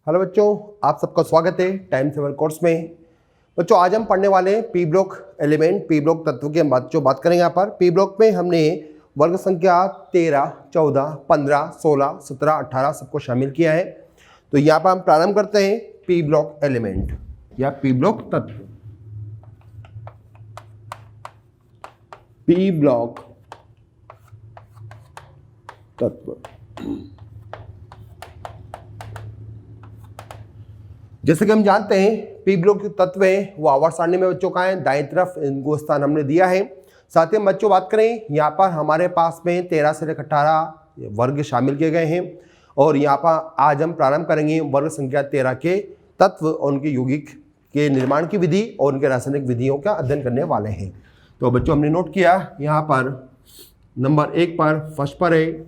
Hello बच्चों, आप सबका स्वागत है टाइम सेवर कोर्स में। बच्चों आज हम पढ़ने वाले हैं P block element, P block तत्व की हम बात करेंगे। यहाँ पर पी ब्लॉक में हमने वर्ग संख्या 13, 14, 15, 16, 17, 18 सबको शामिल किया है। तो यहाँ पर हम प्रारंभ करते हैं पी ब्लॉक एलिमेंट या पी ब्लॉक तत्व। पी ब्लॉक तत्व जैसे कि हम जानते हैं पी ब्लॉक जो तत्व है वो आवर्त सारणी में बच्चों का है, दाएं तरफ इनको स्थान हमने दिया है। साथ ही हम बच्चों बात करें, यहाँ पर हमारे पास में 13 से लेकर 18 वर्ग शामिल किए गए हैं और यहाँ पर आज हम प्रारंभ करेंगे वर्ग संख्या 13 के तत्व और उनके यौगिक के निर्माण की विधि और उनके रासायनिक विधियों का अध्ययन करने वाले हैं। तो बच्चों हमने नोट किया यहाँ पर नंबर 1 पर फर्स्ट पर है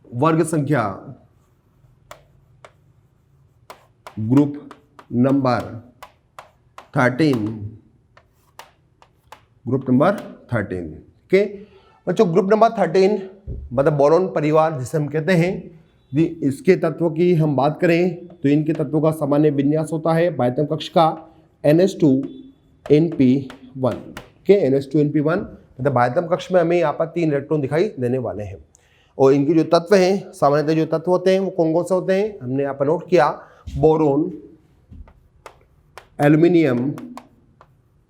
वर्ग संख्या group number 13, group number 13। Okay बच्चों, ग्रुप नंबर 13 मतलब बोरॉन परिवार जिसे हम कहते हैं। इसके तत्वों की हम बात करें तो इनके तत्वों का सामान्य विन्यास होता है बाह्यतम कक्ष का NH2NP1। ओके, NH2NP1 मतलब बाह्यतम कक्ष में हमें यहाँ पर 3 इलेक्ट्रॉन दिखाई देने वाले हैं। और इनके जो तत्व हैं, सामान्यतः जो तत्व होते हैं वो कौन कौन से होते हैं, हमने यहाँ पर नोट किया। Boron, aluminium,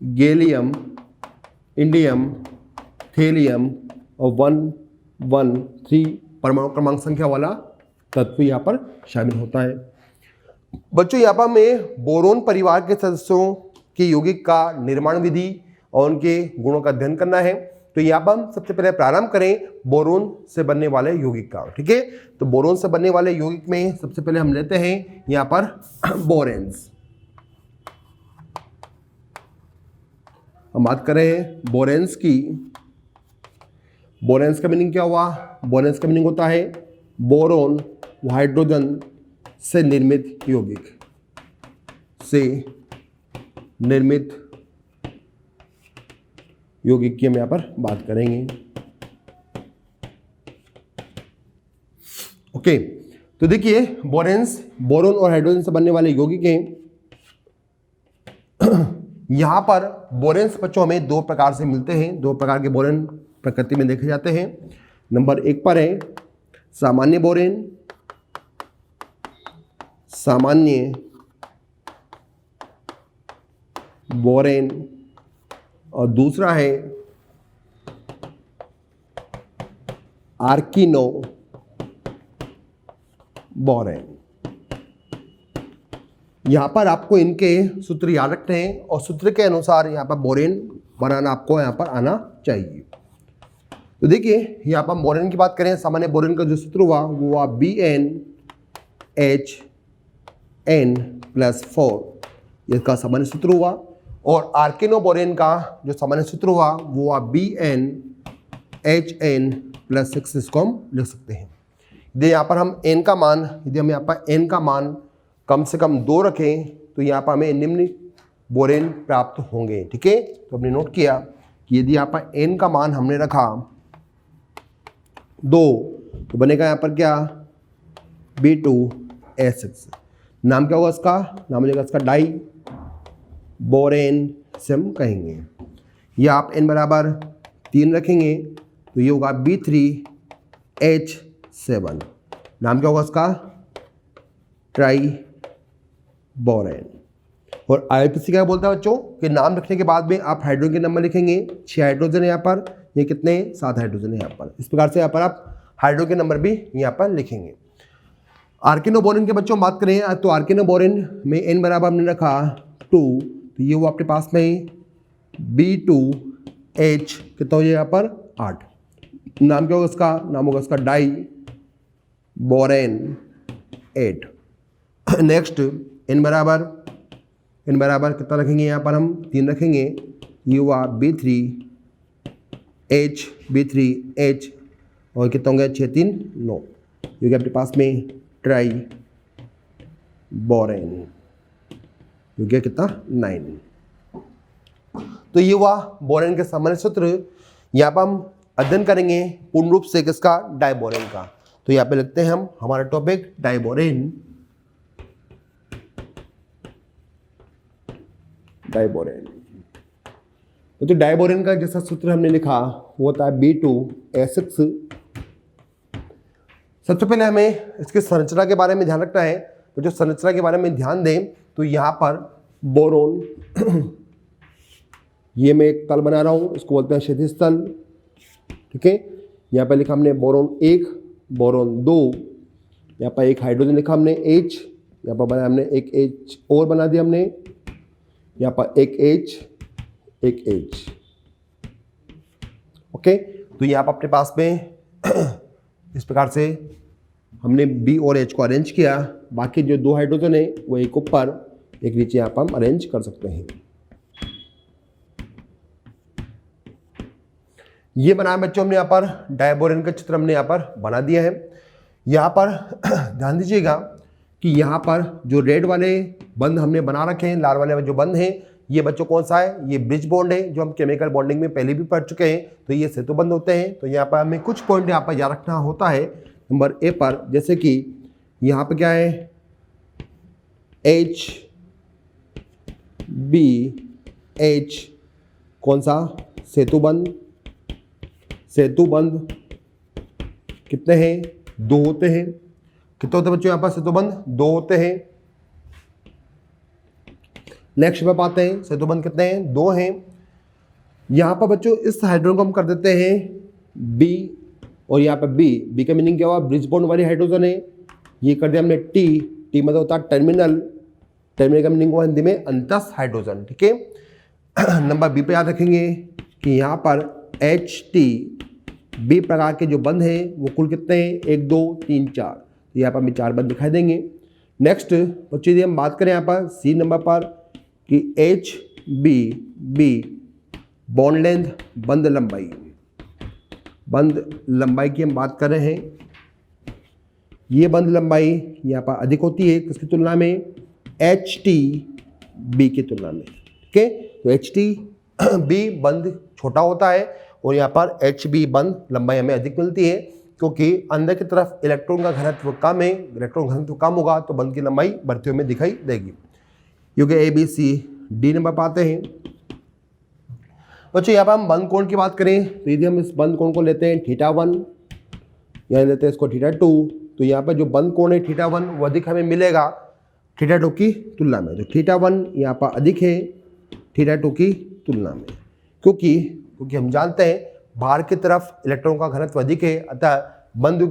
gallium, indium, thallium और 113 परमाणु क्रमांक संख्या वाला तत्व यहाँ पर शामिल होता है। बच्चों यहाँ पर हमें बोरोन परिवार के सदस्यों के यौगिक का निर्माण विधि और उनके गुणों का अध्ययन करना है। तो यहाँ पर हम सबसे पहले प्रारंभ करें बोरोन से बनने वाले यौगिक का। ठीक है, तो बोरोन से बनने वाले यौगिक में सबसे पहले हम लेते हैं यहाँ पर बोरेन्स। हम बात करें बोरेन्स की। बोरेन्स का मीनिंग क्या हुआ? बोरेन्स का मीनिंग होता है बोरोन हाइड्रोजन से निर्मित यौगिक, से निर्मित यौगिक की हम यहाँ पर बात करेंगे। ओके, तो देखिए बोरेन्स बोरोन और हाइड्रोजन से बनने वाले यौगिक हैं। यहाँ पर बोरेन्स बच्चों हमें 2 प्रकार से मिलते हैं। 2 प्रकार के बोरेन प्रकृति में देखे जाते हैं। नंबर 1 पर है सामान्य बोरेन, सामान्य बोरेन, और दूसरा है आर्किनो बोरेन। यहां पर आपको इनके सूत्र याद रखने हैं और सूत्र के अनुसार यहां पर बोरेन बनाना आपको यहां पर आना चाहिए। तो देखिए यहां पर बोरेन की बात करें, सामान्य बोरेन का जो सूत्र हुआ वो हुआ BnHn+4, इसका सामान्य सूत्र हुआ। और आर्किनो बोरेन का जो सामान्य सूत्र हुआ वो हुआ BnHn+6, इसको हम लिख सकते हैं। यदि यहाँ पर हम n का मान, यदि हम यहाँ पर n का मान कम से कम 2 रखें तो यहाँ पर हमें निम्न बोरेन प्राप्त होंगे। ठीक है, तो हमने नोट किया कि यदि यहाँ पर n का मान हमने रखा 2 तो बनेगा यहाँ पर क्या, B2S6। नाम क्या होगा इसका? नाम मिलेगा इसका डाई बोरेन से हम कहेंगे। या आप n बराबर 3 रखेंगे तो ये होगा B3H7। नाम क्या होगा इसका? Try borane. और IUPAC क्या बोलता है बच्चों कि नाम रखने के बाद में आप हाइड्रोजन के नंबर लिखेंगे। 6 हाइड्रोजन है यहाँ पर, ये कितने? 7 हाइड्रोजन है यहाँ पर। इस प्रकार से यहाँ पर आप हाइड्रोजन के नंबर भी यहाँ पर लिखेंगे। आर्किनो बोरेन के बच्चों बात करें तो आर्किनो बोरेन में n बराबर हमने रखा 2, तो ये वो आपके पास में B2H कितना हो जाए यहाँ पर 8। नाम क्या होगा इसका? नाम होगा इसका डाई बोरेन 8। नेक्स्ट n बराबर कितना रखेंगे यहाँ पर? हम 3 रखेंगे। ये हुआ B3H और कितना होंगे? 6 3 9, क्योंकि आपके पास में ट्राई बोरेन हो गया कितना? 9। तो ये हुआ बोरेन के सामान्य सूत्र। यहाँ पर हम अध्ययन करेंगे पूर्ण रूप से किसका? डाइबोरेन का। तो यहाँ पे लिखते हैं हम हमारा टॉपिक डाइबोरेन। डाइबोरेन तो डाइबोरेन का जैसा सूत्र हमने लिखा वो होता है B2A6। सबसे पहले हमें इसकी संरचना के बारे में ध्यान रखना है। तो जो संरचना के बारे में ध्यान दें तो यहाँ पर बोरोन ये मैं एक तल बना रहा हूँ, इसको बोलते हैं क्षैतिज तल। ठीक है, यहाँ पर लिखा हमने बोरोन 1, बोरोन 2, यहाँ पर एक हाइड्रोजन लिखा हमने H, यहाँ पर बनाया हमने एक H और बना दिया हमने, यहाँ पर एक H एक H। ओके, तो यहाँ पर अपने पास में इस प्रकार से हमने B और H को अरेंज किया। बाकी जो 2 हाइड्रोजन है वो एक ऊपर एक नीचे यहाँ पर हम अरेंज कर सकते हैं। ये बनाया बच्चों हमने यहाँ पर डाइबोरेन का चित्र हमने यहाँ पर बना दिया है। यहाँ पर ध्यान दीजिएगा कि यहाँ पर जो रेड वाले बंध हमने बना रखे हैं, लाल वाले जो बंध हैं, ये बच्चों कौन सा है, ये ब्रिज बॉन्ड है जो हम केमिकल बॉन्डिंग में पहले भी पढ़ चुके हैं। तो ये सेतु बंध होते हैं। तो यहाँ पर हमें कुछ पॉइंट यहाँ पर याद रखना होता है। नंबर ए पर जैसे कि यहाँ पर क्या है, H B H कौन सा, सेतु बंध। सेतु बंध कितने हैं, 2 होते हैं। कितने होते हैं बच्चों यहाँ पर सेतु बंध, 2 होते हैं। नेक्स्ट पे आते हैं, सेतु बंध कितने हैं, 2 हैं। यहाँ पर बच्चों इस हाइड्रोजन को हम कर देते हैं B और यहाँ पर B का मीनिंग क्या हुआ, ब्रिज बॉन्ड वाली हाइड्रोजन है। ये कर दिया हमने T मतलब होता है टर्मिनल। टर्मिनल का मीनिंग हुआ हिंदी में अंतस्थ हाइड्रोजन। ठीक है, नंबर B पे याद रखेंगे कि यहाँ पर HT B प्रकार के जो बंध हैं वो कुल कितने हैं, 1 2 3 4। तो यहाँ पर हमें 4 बंध दिखाई देंगे। नेक्स्ट बच्चों यदि हम बात करें यहाँ पर C नंबर पर कि HB बॉन्ड लेंथ बंध लंबाई, बंध लंबाई की हम बात कर रहे हैं। ये बंध लंबाई यहाँ पर अधिक होती है किसकी तुलना में, HTB की तुलना में। ठीक है, तो HTB बंध छोटा होता है और यहाँ पर HB बंध लंबाई हमें अधिक मिलती है क्योंकि अंदर की तरफ इलेक्ट्रॉन का घनत्व कम है। इलेक्ट्रॉन घनत्व कम होगा तो बंध की लंबाई बढ़ती हुई हमें दिखाई देगी। क्योंकि ABCD नंबर पाते हैं बच्चों। यहाँ पर हम बंध कोण की बात करें तो यदि हम इस बंध कोण को लेते हैं θ1, यहाँ लेते हैं इसको θ2, तो यहाँ पर जो बंध कोण है θ1 वो अधिक हमें मिलेगा θ2 की तुलना में। तो θ1 यहाँ पर अधिक है θ2 की तुलना में, क्योंकि हम जानते हैं बाहर की तरफ इलेक्ट्रॉन का घनत्व अधिक है, अतः बंध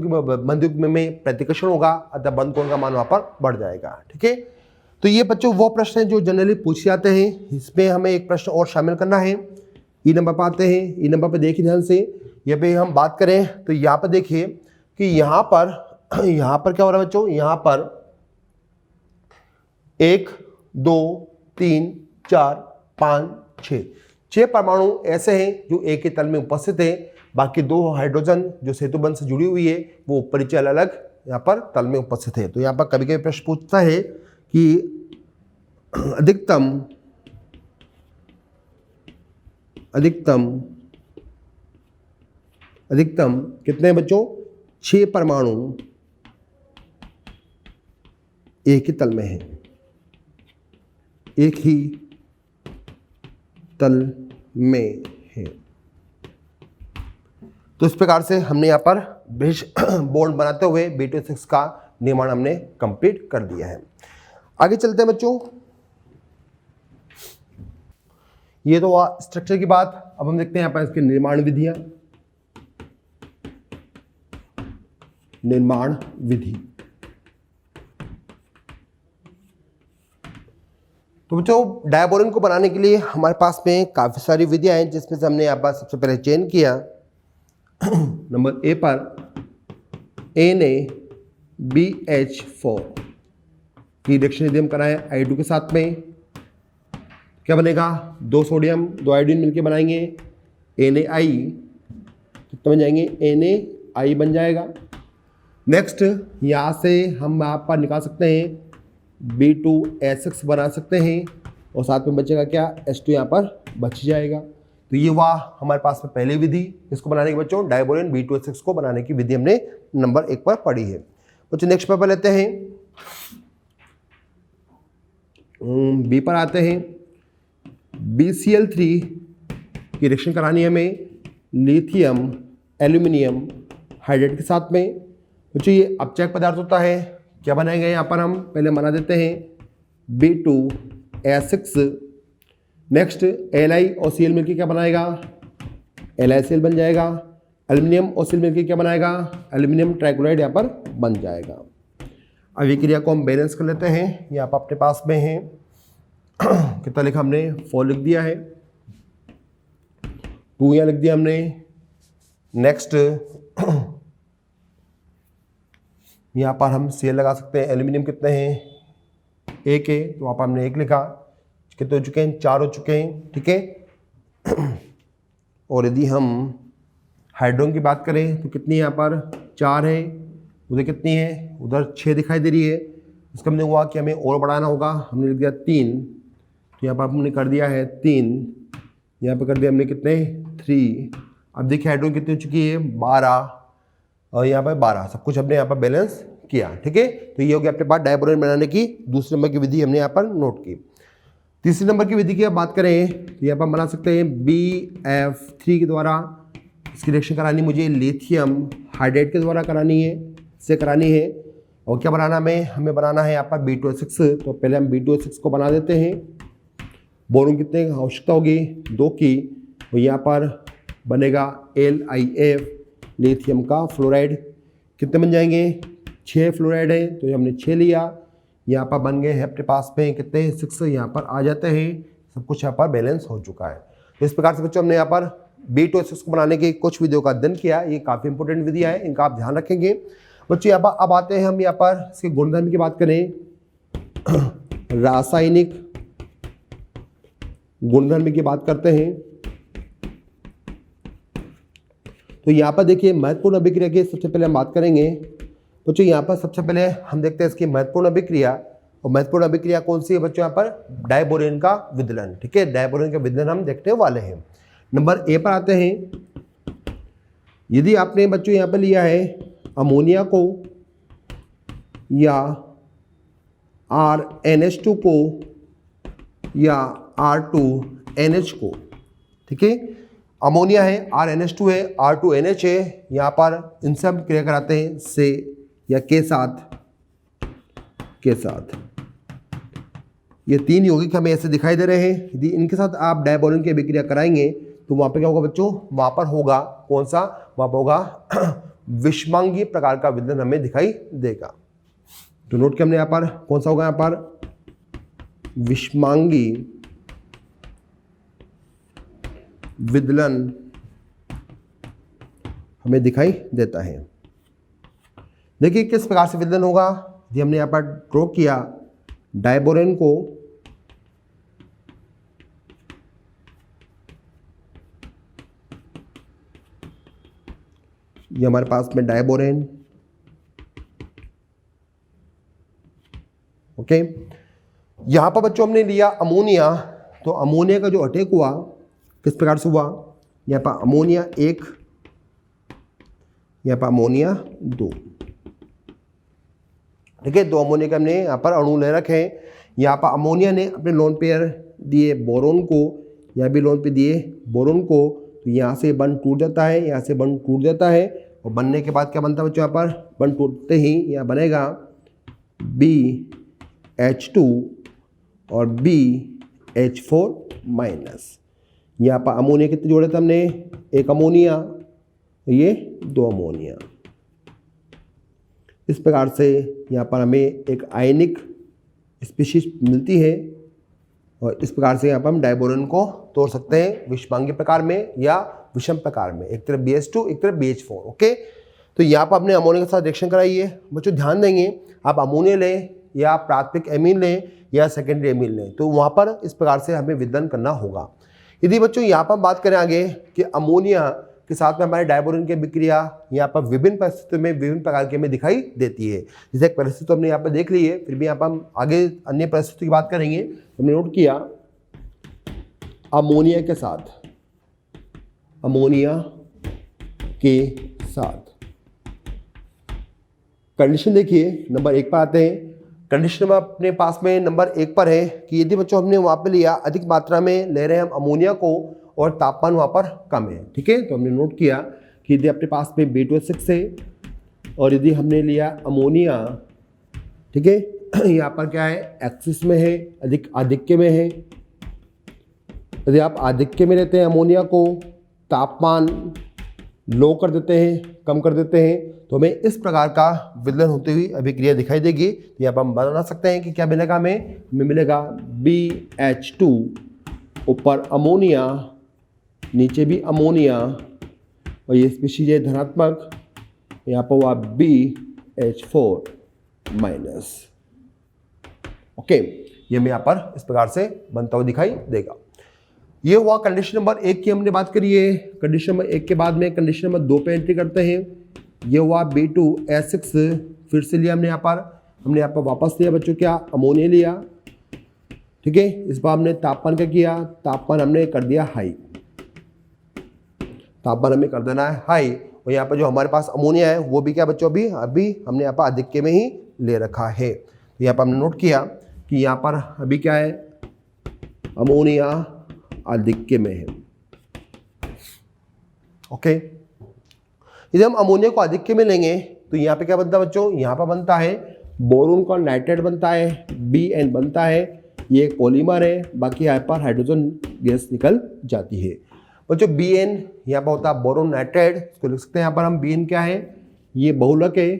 युग्म में प्रतिकर्षण होगा, अतः बंध कोण का मान वहाँ पर बढ़ जाएगा। ठीक है, तो ये बच्चों वो प्रश्न हैं जो जनरली पूछे जाते हैं। इसमें हमें एक प्रश्न और शामिल करना है। ई नंबर पर आते हैं। ई नंबर पर देखिए ध्यान से, यहाँ पे हम बात करें तो यहाँ पर देखिए कि यहाँ पर क्या हो रहा है बच्चों, यहाँ पर 1 2 3 4 5 6 परमाणु ऐसे हैं जो एक ही तल में उपस्थित है। बाकी 2 हाइड्रोजन जो सेतु बंध से जुड़ी हुई है वो ऊपर नीचे अलग अलग यहाँ पर तल में उपस्थित है। तो यहाँ पर कभी कभी प्रश्न पूछता है कि अधिकतम कितने बच्चों, 6 परमाणु एक ही तल में है, एक ही तल में है। तो इस प्रकार से हमने यहाँ पर ब्रिज बॉन्ड बनाते हुए B2A6 का निर्माण हमने कंप्लीट कर दिया है। आगे चलते हैं बच्चों, ये तो स्ट्रक्चर की बात। अब हम देखते हैं यहाँ पर इसकी निर्माण विधियां। निर्माण विधि तो बच्चों डायबोरेन को बनाने के लिए हमारे पास में काफ़ी सारी विधियां हैं, जिसमें से हमने यहाँ पर सबसे पहले चयन किया नंबर ए पर NaBH4 की रिएक्शन यदि हम कराएं I2 के साथ में क्या बनेगा, 2 सोडियम 2 आयोडीन मिलके बनाएंगे Na कितना बन जाएंगे, Na बन जाएगा। नेक्स्ट यहाँ से हम यहाँ पर निकाल सकते हैं B2A6 बना सकते हैं और साथ में बचेगा क्या, H2 यहाँ पर बच जाएगा। तो ये हुआ हमारे पास में पहली विधि। इसको बनाने के बच्चों डायबोरेन B2H6 को बनाने की विधि हमने नंबर 1 पर पढ़ी है। बच्चों नेक्स्ट पेपर लेते हैं, बी पर आते हैं। BCl3 की रिएक्शन करानी है हमें लिथियम एल्यूमिनियम हाइड्रेट के साथ में। बच्चों ये अपचयक पदार्थ होता है, क्या बनाएंगे यहाँ पर हम पहले बना देते हैं B2H6। नेक्स्ट Li और Cl मिलकर क्या बनाएगा, LiCl बन जाएगा। एल्यूमिनियम और Cl मिलकर क्या बनाएगा, एल्यूमिनियम ट्राइक्लोराइड यहाँ पर बन जाएगा। अब ये क्रिया को हम बैलेंस कर लेते हैं, यहाँ पर अपने पास में है कितना लिखा हमने 4 लिख दिया है, 2 यहाँ लिख दिया हमने। नेक्स्ट यहाँ पर हम Cl लगा सकते हैं। एल्यूमिनियम कितने हैं 1 है, तो वहाँ पर हमने 1 लिखा। कितने हो चुके हैं 4 हो चुके हैं, ठीक है। और यदि हम हाइड्रोजन की बात करें तो कितनी यहाँ पर 4 है, उधर कितनी है, उधर 6 दिखाई दे रही है। इसका हमने हुआ कि हमें और बढ़ाना होगा, हमने लिख दिया 3, तो यहाँ पर हमने कर दिया है 3, यहाँ पर कर दिया हमने कितने 3। अब देखिए हाइड्रोजन कितनी हो चुकी है 12 और यहाँ पर 12, सब कुछ हमने यहाँ पर बैलेंस किया, ठीक है। तो ये हो गया अपने पास डायबोरेन बनाने की दूसरे नंबर की विधि हमने यहाँ पर नोट की। तीसरी नंबर की विधि की आप बात करें तो यहाँ पर बना सकते हैं BF3 के द्वारा। इसकी रिएक्शन करानी मुझे लिथियम हाइड्रेट के द्वारा करानी है, इससे करानी है। और क्या बनाना हमें बनाना है यहाँ पर B2H6। तो पहले हम B2H6 को बना देते हैं। बोरोन कितने की आवश्यकता होगी 2 की, और यहाँ पर बनेगा LiF लिथियम का फ्लोराइड। कितने बन जाएंगे 6 फ्लोराइड है, तो हमने 6 लिया। यहाँ पर बन गए हैं अपने पास में कितने 6 यहाँ पर आ जाते हैं। सब कुछ यहाँ पर बैलेंस हो चुका है। तो इस प्रकार से बच्चों हमने यहाँ पर B2H6 को बनाने की कुछ विधियों का अध्ययन किया। ये काफ़ी इंपॉर्टेंट विधियाँ है, इनका आप ध्यान रखेंगे बच्चों। यहाँ पर अब आते हैं हम यहाँ पर इसके गुणधर्म की बात करें, रासायनिक गुणधर्म की बात करते हैं। तो यहाँ पर देखिए महत्वपूर्ण अभिक्रिया की सबसे पहले हम बात करेंगे बच्चों। यहाँ पर सबसे पहले हम देखते हैं इसकी महत्वपूर्ण अभिक्रिया। और महत्वपूर्ण अभिक्रिया कौन सी है बच्चों, यहाँ पर डायबोरेन का विदलन, ठीक है। डायबोरेन का विदलन हम देखने वाले हैं। नंबर ए पर आते हैं। यदि आपने बच्चों यहाँ पर लिया है अमोनिया को या RNH2 को या R2NH को, ठीक है। अमोनिया है, RNH2 है, R2NH है। यहाँ पर इनसे हम क्रिया कराते हैं से या के साथ। ये 3 यौगिक हमें ऐसे दिखाई दे रहे हैं। यदि इनके साथ आप डायबोरेन की अभिक्रिया कराएंगे तो वहाँ पर क्या होगा बच्चों, वहाँ पर होगा कौन सा, वहाँ पर होगा विषमांगी प्रकार का विदलन हमें दिखाई देगा। तो नोट किया हमने यहाँ पर कौन सा होगा, यहाँ पर विषमांगी विदलन हमें दिखाई देता है। देखिए किस प्रकार से विदलन होगा। यदि हमने यहाँ पर ड्रॉ किया डायबोरेन को, ये हमारे पास में डायबोरेन, ओके। यहाँ पर बच्चों हमने लिया अमोनिया। तो अमोनिया का जो अटैक हुआ किस प्रकार से हुआ, यहाँ पर अमोनिया 1, यहाँ पर अमोनिया 2, ठीक है। 2 अमोनिया के हमने यहाँ पर अणु ले रखे हैं। यहाँ पर अमोनिया ने अपने लोन पेयर दिए बोरोन को, यहाँ भी लोन पे दिए बोरोन को। तो यहाँ से बंध टूट जाता है, यहाँ से बंध टूट जाता है। और बनने के बाद क्या बनता है बच्चों, यहाँ पर बंध टूटते ही यहाँ बनेगा BH2 और BH4-। यहाँ पर अमोनिया कितने जोड़े थे हमने, 1 अमोनिया, ये 2 अमोनिया। इस प्रकार से यहाँ पर हमें एक आयनिक स्पीशीज मिलती है। और इस प्रकार से यहाँ पर हम डायबोरेन को तोड़ सकते हैं विषमांगी प्रकार में या विषम प्रकार में, एक तरफ BH2 एक तरफ BH4, ओके। तो यहाँ पर आपने अमोनिया के साथ रिएक्शन कराई है। बच्चों ध्यान देंगे, आप अमोनिया लें या प्राथमिक एमीन लें या सेकेंडरी एमीन लें, तो वहाँ पर इस प्रकार से हमें विदलन करना होगा। यदि बच्चों यहाँ पर बात करें आगे कि अमोनिया के साथ में हमारे डायबोरेन की अभिक्रिया यहाँ पर विभिन्न परिस्थितियों में विभिन्न प्रकार की हमें दिखाई देती है। जैसे एक परिस्थिति तो हमने यहाँ पर देख ली है, फिर भी यहाँ पर हम आगे अन्य परिस्थिति की बात करेंगे। हमने नोट किया अमोनिया के साथ अमोनिया के साथ। कंडीशन देखिए नंबर 1 पर आते हैं। कंडीशन में अपने पास में नंबर 1 पर है कि यदि बच्चों हमने वहाँ पे लिया अधिक मात्रा में ले रहे हैं हम अमोनिया को और तापमान वहाँ पर कम है, ठीक है। तो हमने नोट किया कि यदि अपने पास में B2H6 है और यदि हमने लिया अमोनिया, ठीक है, यहाँ पर क्या है एक्सिस में है, आधिक्य में है। यदि आप आधिक्य में लेते हैं अमोनिया को, तापमान लो कर देते हैं, कम कर देते हैं, तो हमें इस प्रकार का विदलन होती हुई अभिक्रिया दिखाई देगी। तो यहाँ पर हम बना सकते हैं कि क्या मिलेगा हमें मिलेगा BH2 ऊपर अमोनिया, नीचे भी अमोनिया और ये स्पीशीज है धनात्मक, यहाँ पर हुआ BH4 माइनस। ओके, ये हमें यहाँ पर इस प्रकार से बनता हुआ दिखाई देगा। ये हुआ कंडीशन नंबर 1 की हमने बात करी है। कंडीशन नंबर 1 के बाद में कंडीशन नंबर 2 पे एंट्री करते हैं। ये हुआ B2H6, फिर से लिया हमने यहाँ पर वापस लिया बच्चों क्या अमोनिया लिया, ठीक है। इस बार हमने तापमान क्या किया, तापमान हमने कर दिया हाई, तापमान हमें कर देना है हाई। और यहाँ पर जो हमारे पास अमोनिया है वो भी क्या बच्चों अभी हमने यहाँ पर आधिक्य में ही ले रखा है। तो यहाँ पर हमने नोट किया कि यहाँ पर अभी क्या है अमोनिया आधिक्य में है। ओके, यदि हम अमोनिया को आधिक्य में लेंगे तो यहाँ पे क्या बनता है बच्चों, यहाँ पर बनता है बोरोन का नाइट्रेट बनता है, BN बनता है, ये एक पॉलीमर है, बाकी यहाँ पर हाइड्रोजन गैस निकल जाती है बच्चों। BN यहाँ पर होता है बोरोन नाइट्रेट, इसको लिख सकते हैं यहाँ पर हम BN क्या है, ये बहुलक है,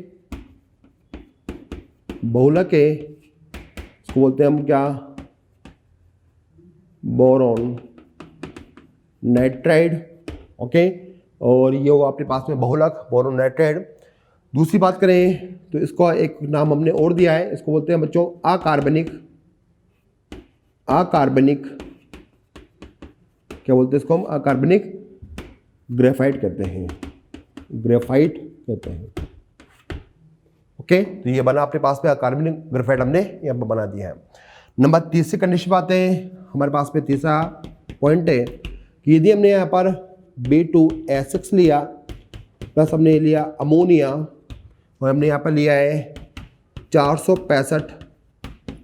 इसको बोलते हैं हम क्या बोरोन नाइट्राइड। ओके, और ये होगा अपने पास में बहुलक बोरोन नाइट्राइड। दूसरी बात करें तो इसको एक नाम हमने और दिया है, इसको बोलते हैं बच्चों अकार्बनिक, क्या बोलते हैं इसको हम अकार्बनिक ग्रेफाइट कहते हैं, ओके। तो ये बना अपने पास में अकार्बनिक ग्रेफाइट हमने यहाँ पर बना दिया है। नंबर 3 से कंडीशन पे आते हैं। हमारे पास में तीसरा पॉइंट है कि यदि हमने यहाँ पर B2H6 लिया प्लस हमने लिया अमोनिया और हमने यहाँ पर लिया है 465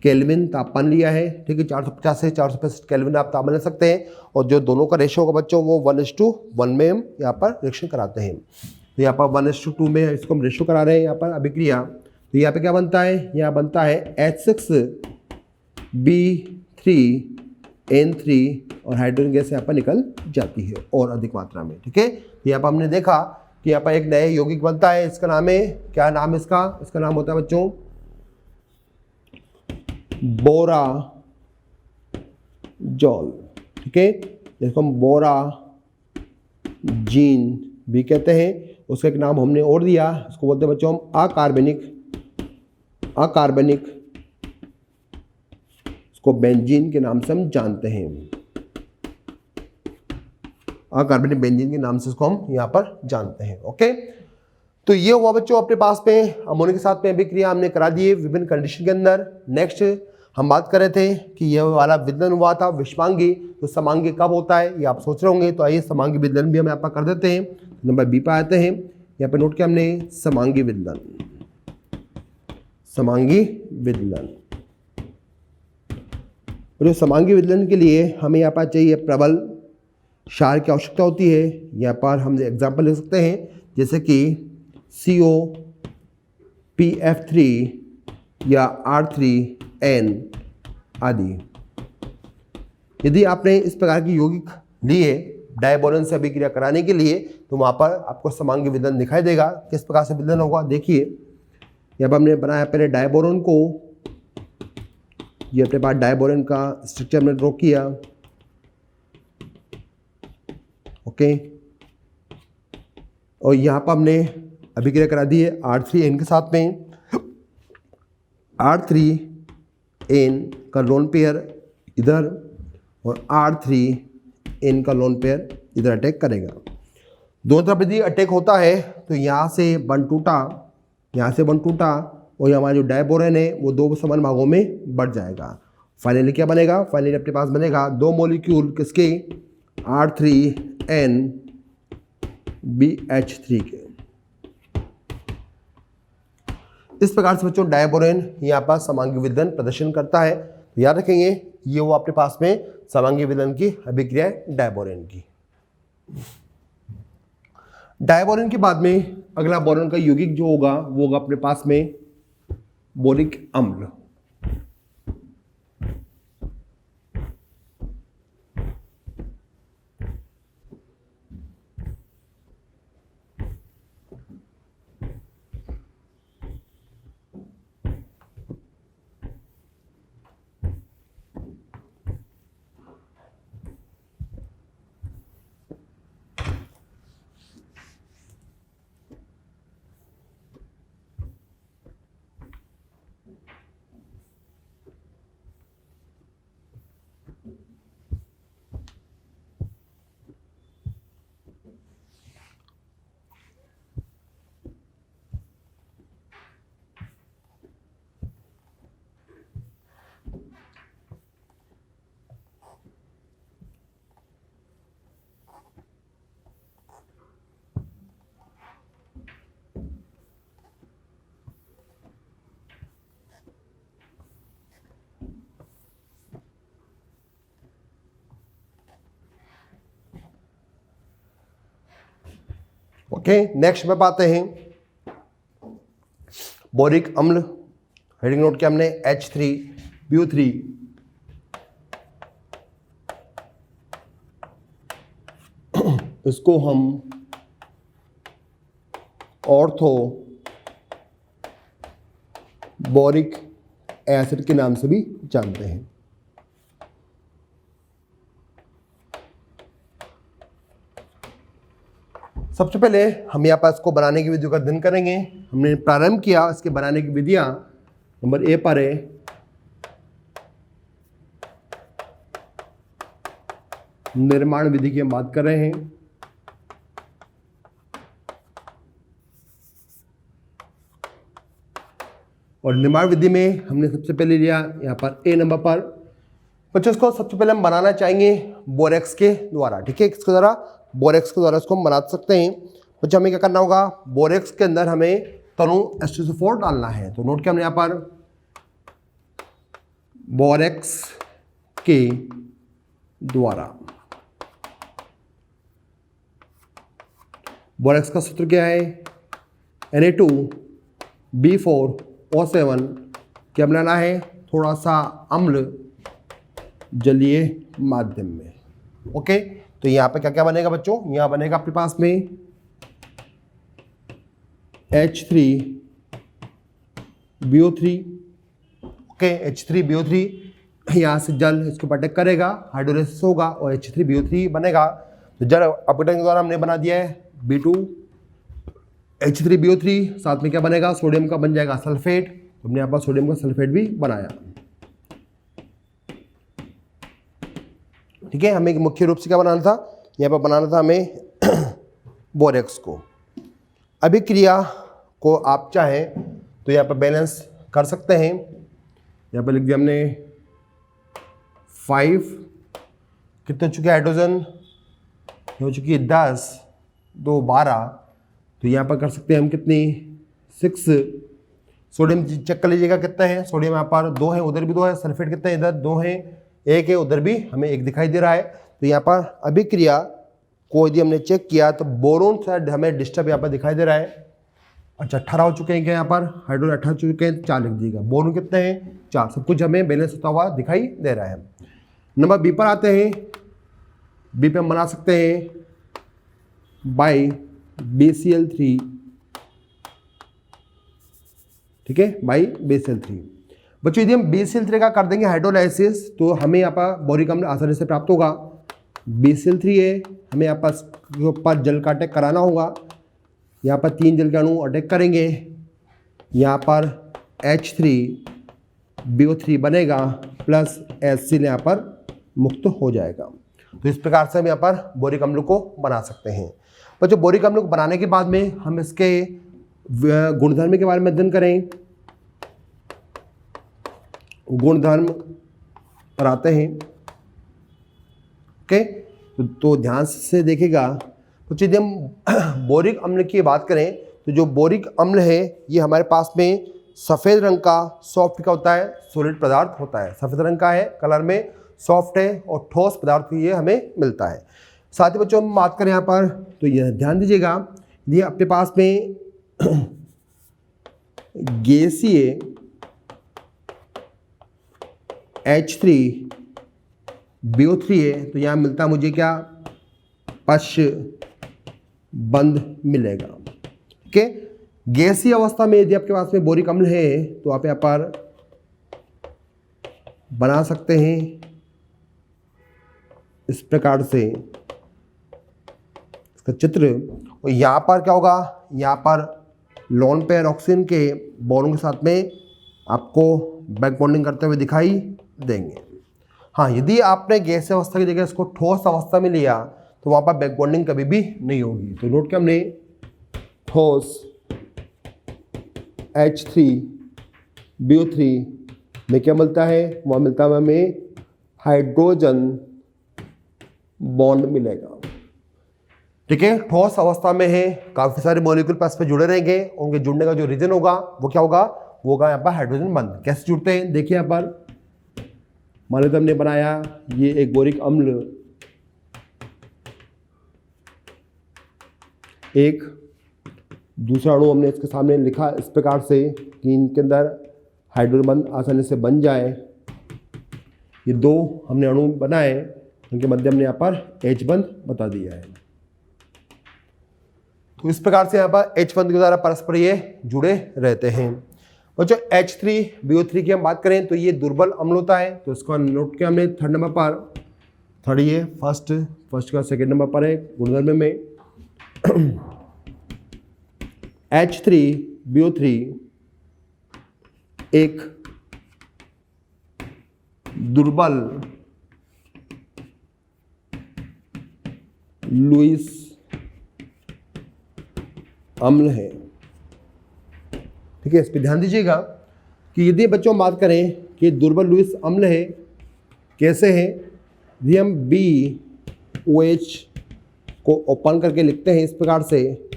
केल्विन तापमान लिया है, ठीक है। 450 से 465 केल्विन आप तापमान ले सकते हैं और जो दोनों का रेशियो होगा बच्चों वो 1:1 में हम यहाँ पर रिएक्शन कराते हैं। तो यहाँ पर 1:2 में इसको हम रेशियो करा रहे हैं यहाँ पर अभिक्रिया। तो यहाँ पे क्या बनता है, यहाँ बनता है H6B3N3 और हाइड्रोजन गैस यहाँ पर निकल जाती है और अधिक मात्रा में, ठीक है। तो यहाँ पर हमने देखा कि यहाँ पर एक नया यौगिक बनता है, इसका नाम है क्या नाम है इसका नाम होता है बच्चों बोराजोल, ठीक है। इसको हम बोराजीन भी कहते हैं। उसका एक नाम हमने और दिया, इसको बोलते हैं बच्चों हम अकार्बनिक, इसको बेंजीन के नाम से हम जानते हैं, अकार्बनिक बेंजीन के नाम से इसको हम यहाँ पर जानते हैं। ओके, तो ये हुआ बच्चों अपने पास में अमोनिया के साथ में अभिक्रिया हमने करा दी है विभिन्न कंडीशन के अंदर। नेक्स्ट हम बात कर रहे थे कि यह वाला विदलन हुआ था विषमांगी, तो समांगी कब होता है ये आप सोच रहे होंगे। तो आइए समांगी विदलन भी हम यहाँ पर कर देते हैं। नंबर B पर आते हैं, यहाँ पे नोट किया हमने समांगी विदलन। और समांगी विदलन के लिए हमें यहाँ पर चाहिए प्रबल क्षार की आवश्यकता होती है। यहाँ पर हम एग्जाम्पल ले सकते हैं जैसे कि COPF3 या R3N आदि। यदि आपने इस प्रकार की यौगिक लिए डायबोरन से अभिक्रिया कराने के लिए तो वहाँ पर आपको समांगी विदलन दिखाई देगा। किस प्रकार से विदलन होगा देखिए, यहाँ पर हमने बनाया पहले डायबोरन को, ये अपने पास डायबोरन का स्ट्रक्चर हमने ड्रॉ किया, ओके। और यहाँ पर हमने अभिक्रिया करा दी है R3N के साथ में। R3N का लोन पेयर इधर और R3N का लोन पेयर इधर अटैक करेगा। दोनों तरफ यदि अटैक होता है तो यहाँ से बंध टूटा, और हमारा जो डायबोरन है वो दो समान भागों में बढ़ जाएगा। फाइनली क्या बनेगा, फाइनली अपने पास बनेगा दो मॉलिक्यूल किसके, R3N BH3 के। इस प्रकार से बच्चों डायबोरेन यहाँ पर समांगी विदलन प्रदर्शन करता है। तो याद रखेंगे ये वो आपके पास में समांगी विदलन की अभिक्रिया है डायबोरेन की। डायबोरेन के बाद में अगला बोरॉन का यौगिक जो होगा वो होगा अपने पास में बोरिक अम्ल। ओके, नेक्स्ट में पाते हैं बोरिक अम्ल। हेडिंग नोट किया हमने H3BO3। इसको हम ऑर्थो बोरिक एसिड के नाम से भी जानते हैं। सबसे पहले हम यहाँ पर इसको बनाने की विधियों का अध्ययन करेंगे। हमने प्रारंभ किया इसके बनाने की विधियां। नंबर ए पर है निर्माण विधि की हम बात कर रहे हैं। और निर्माण विधि में हमने सबसे पहले लिया यहाँ पर ए नंबर पर। बच्चों इसको सबसे पहले हम बनाना चाहेंगे बोरेक्स के द्वारा। ठीक है, किसके द्वारा? बोरेक्स के द्वारा इसको हम बना सकते हैं। बच्चों हमें क्या करना होगा, बोरेक्स के अंदर हमें तनु H2SO4 डालना है। तो नोट किया हमने यहाँ पर बोरेक्स के द्वारा। बोरेक्स का सूत्र क्या है? Na2B4O7। क्या बनाना है? थोड़ा सा अम्ल जलीय माध्यम में। ओके, तो यहाँ पे क्या क्या बनेगा बच्चों? यहाँ बनेगा आपके पास में H3BO3। ओके, H3BO3 यहाँ से जल इसको अटैक करेगा, हाइड्रोलाइसिस होगा और H3BO3 बनेगा। तो जल अपघटन के द्वारा हमने बना दिया है B2H3BO3। साथ में क्या बनेगा? सोडियम का बन जाएगा सल्फेट। तो हमने यहाँ पर सोडियम का सल्फेट भी बनाया। ठीक है, हमें मुख्य रूप से क्या बनाना था? यहाँ पर बनाना था हमें बोरेक्स को। अभिक्रिया को आप चाहें तो यहाँ पर बैलेंस कर सकते हैं। यहाँ पर लिख दिया हमने 5। कितने चुके हाइड्रोजन? हो चुकी है 10, 2 12। तो यहाँ पर कर सकते हैं हम कितनी? 6। सोडियम चेक कर लीजिएगा कितना है। सोडियम यहाँ पर 2 है, उधर भी 2 है। सल्फेट कितना है? इधर 2 है, 1 है, उधर भी हमें 1 दिखाई दे रहा है। तो यहाँ पर अभिक्रिया को यदि हमने चेक किया तो बोरोन शायद हमें डिस्टर्ब यहाँ पर दिखाई दे रहा है। अच्छा, 18 हो चुके हैं क्या? यहाँ पर हाइड्रोजन 18 चुके हैं, 4 लिख दीजिएगा। बोरोन कितने हैं? 4। सब कुछ हमें बैलेंस होता हुआ दिखाई दे रहा है। नंबर बी पर आते हैं। बी पे हम बना सकते हैं बाई BCl3। ठीक है, बाई BCl3। बच्चों यदि हम BCl3 का कर देंगे हाइड्रोलाइसिस तो हमें यहाँ पर बोरिक अम्ल आसानी से प्राप्त होगा। BCl3 है, हमें यहाँ पर जल का अटैक कराना होगा। यहाँ पर 3 जल के अणु अटैक करेंगे। यहाँ पर H3BO3 बनेगा प्लस HCl यहाँ पर मुक्त हो जाएगा। तो इस प्रकार से हम यहाँ पर बोरिक अम्ल को बना सकते हैं। बच्चों बोरिक अम्ल को बनाने के बाद में हम इसके गुणधर्म के बारे में अध्ययन करें। गुणधर्म पर आते हैं। ओके, तो ध्यान से देखिएगा। तो चलिए हम बोरिक अम्ल की बात करें तो जो बोरिक अम्ल है ये हमारे पास में सफ़ेद रंग का सॉफ्ट का होता है, सॉलिड पदार्थ होता है, सफ़ेद रंग का है, कलर में सॉफ्ट है और ठोस पदार्थ ये हमें मिलता है। साथ ही बच्चों हम बात करें यहाँ पर तो यह ध्यान दीजिएगा, ये अपने पास में गैसीय H3BO3 है, तो यहाँ मिलता है मुझे क्या, पश्च बंध मिलेगा। ठीक है, गैसीय अवस्था में यदि आपके पास में बोरिक अम्ल है तो आप यहाँ पर बना सकते हैं इस प्रकार से इसका चित्र। और यहाँ पर क्या होगा, यहाँ पर लोन पेयर ऑक्सीजन के बॉन्ड के साथ में आपको बैक बॉन्डिंग करते हुए दिखाई देंगे। हाँ, यदि आपने गैसीय अवस्था की जगह इसको ठोस अवस्था में लिया तो वहाँ पर बैक बॉन्डिंग कभी भी नहीं होगी। तो नोट किया हमने, ठोस H3BO3 में क्या मिलता है, वहाँ मिलता है हमें हाइड्रोजन बॉन्ड मिलेगा। ठीक है, ठोस अवस्था में है, काफ़ी सारे मॉलिक्यूल पास पे जुड़े रहेंगे, उनके जुड़ने का जो रीजन होगा वो क्या होगा, वो होगा यहाँ पर हाइड्रोजन बंध। कैसे जुड़ते हैं देखिए, यहाँ पर मान लो हमने बनाया ये एक बोरिक अम्ल, एक दूसरा अणु हमने इसके सामने लिखा इस प्रकार से कि इनके अंदर हाइड्रोजन बंध आसानी से बन जाए। ये दो हमने अणु बनाए, उनके मध्य हमने यहाँ पर H बंध बता दिया है। तो इस प्रकार से यहाँ पर H बंध के द्वारा परस्पर ये जुड़े रहते हैं। बच्चों H3BO3 की हम बात करें तो ये दुर्बल अम्ल होता है, तो इसको नोट किया हमने थर्ड नंबर पर, थर्ड ये फर्स्ट का सेकेंड नंबर पर है गुणधर्म में। H3BO3 एक दुर्बल लुईस अम्ल है। ठीक है, इस पर ध्यान दीजिएगा कि यदि बच्चों बात करें कि दुर्बल लुईस अम्ल है, कैसे है, यदि हम BOH को ओपन करके लिखते हैं इस प्रकार से,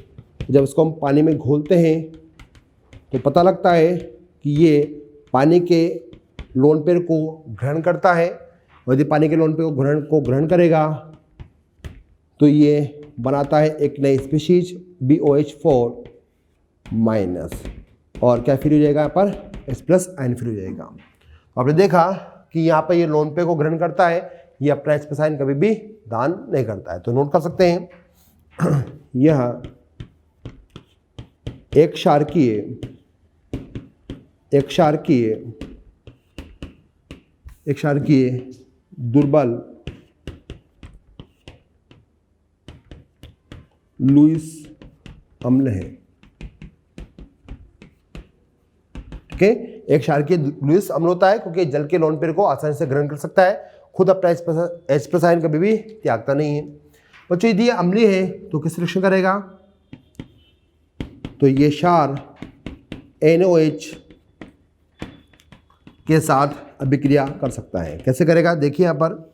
जब इसको हम पानी में घोलते हैं तो पता लगता है कि ये पानी के लोन पेयर को ग्रहण करता है, और यदि पानी के लोन पेयर को ग्रहण करेगा तो ये बनाता है एक नई स्पीशीज BOH4 माइनस, और क्या फ्री हो जाएगा यहाँ पर H+ आयन फ्री हो जाएगा। तो आपने देखा कि यहाँ पर ये लोन पेयर को ग्रहण करता है, ये अपना H+ आयन कभी भी दान नहीं करता है। तो नोट कर सकते हैं यह एक क्षारकीय दुर्बल लुईस अम्ल है। ठीक है, एक क्षारकीय लुईस अम्ल होता है क्योंकि जल के लोन पेयर को आसानी से ग्रहण कर सकता है, खुद अपना H+ आयन कभी भी त्यागता नहीं है। बच्चों यदि अम्लीय है तो किस रिएक्शन करेगा, तो ये क्षार NOH के साथ अभिक्रिया कर सकता है। कैसे करेगा देखिए, यहाँ पर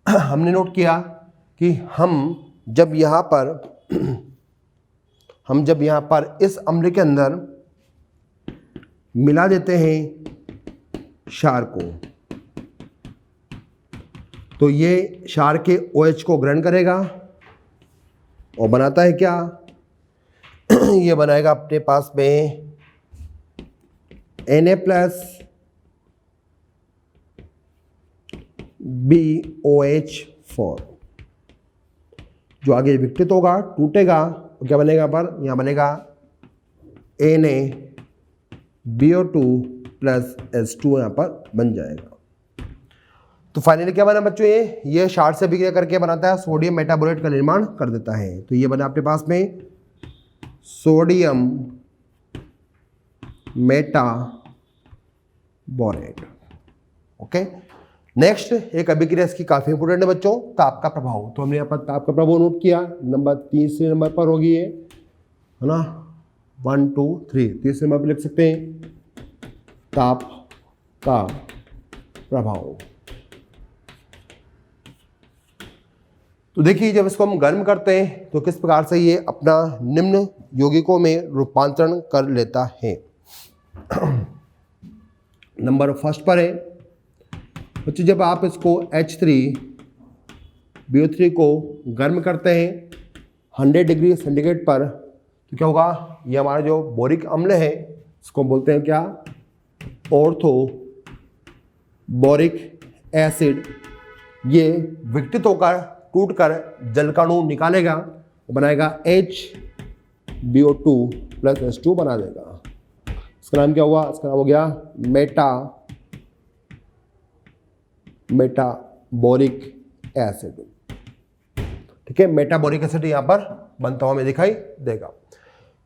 हमने नोट किया कि हम जब यहाँ पर इस अम्ल के अंदर मिला देते हैं क्षार को, तो ये क्षार के OH को ग्रहण करेगा और बनाता है क्या, ये बनाएगा अपने पास में Na+BOH4, जो आगे विघटित होगा, टूटेगा, तो क्या बनेगा पर, यहाँ बनेगा Na BO2+H2 यहाँ पर बन जाएगा। तो फाइनली क्या बना बच्चों, ये क्षार से अभिक्रिया करके बनाता है सोडियम मेटाबोलेट का निर्माण कर देता है। तो ये बना अपने पास में सोडियम मेटाबोलेट। ओके, नेक्स्ट एक अभिक्रिया इसकी काफी इंपोर्टेंट है बच्चों, ताप का प्रभाव। तो हमने यहाँ पर ताप का प्रभाव नोट किया, नंबर 3 नंबर पर होगी ये, है ना, 1 2 3, तीसरे नंबर पर लिख सकते हैं ताप का प्रभाव। तो देखिए जब इसको हम गर्म करते हैं तो किस प्रकार से ये अपना निम्न यौगिकों में रूपांतरण कर लेता है। नंबर फर्स्ट पर है बच्चों, जब आप इसको H3BO3 को गर्म करते हैं 100 डिग्री सेंटीग्रेड पर, तो क्या होगा, ये हमारा जो बोरिक अम्ल है इसको बोलते हैं क्या, ऑर्थो बोरिक एसिड। ये विघटित होकर टूटकर जलकणु निकालेगा और बनाएगा HBO2 प्लस H2 बना देगा। इसका नाम क्या हुआ, इसका नाम हो गया मेटाबोरिक एसिड। ठीक है, मेटाबोरिक एसिड यहां पर बनता हुआ हमें दिखाई देगा।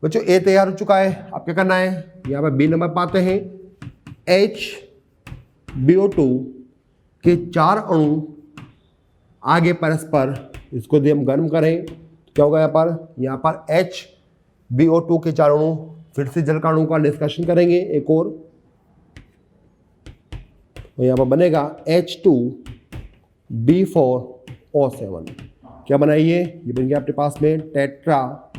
बच्चों ए तैयार हो चुका है, अब क्या करना है, यहां पर बी नंबर पाते हैं HBO2 के 4 अणु आगे परस्पर, इसको यदि हम गर्म करें तो क्या होगा, यहाँ पर HBO2 के 4 अणु फिर से जलकाणु का निष्कर्षण करेंगे एक और यहाँ पर बनेगा H2B4O7। क्या बनाइए, ये बन गया आपके पास में टेट्रा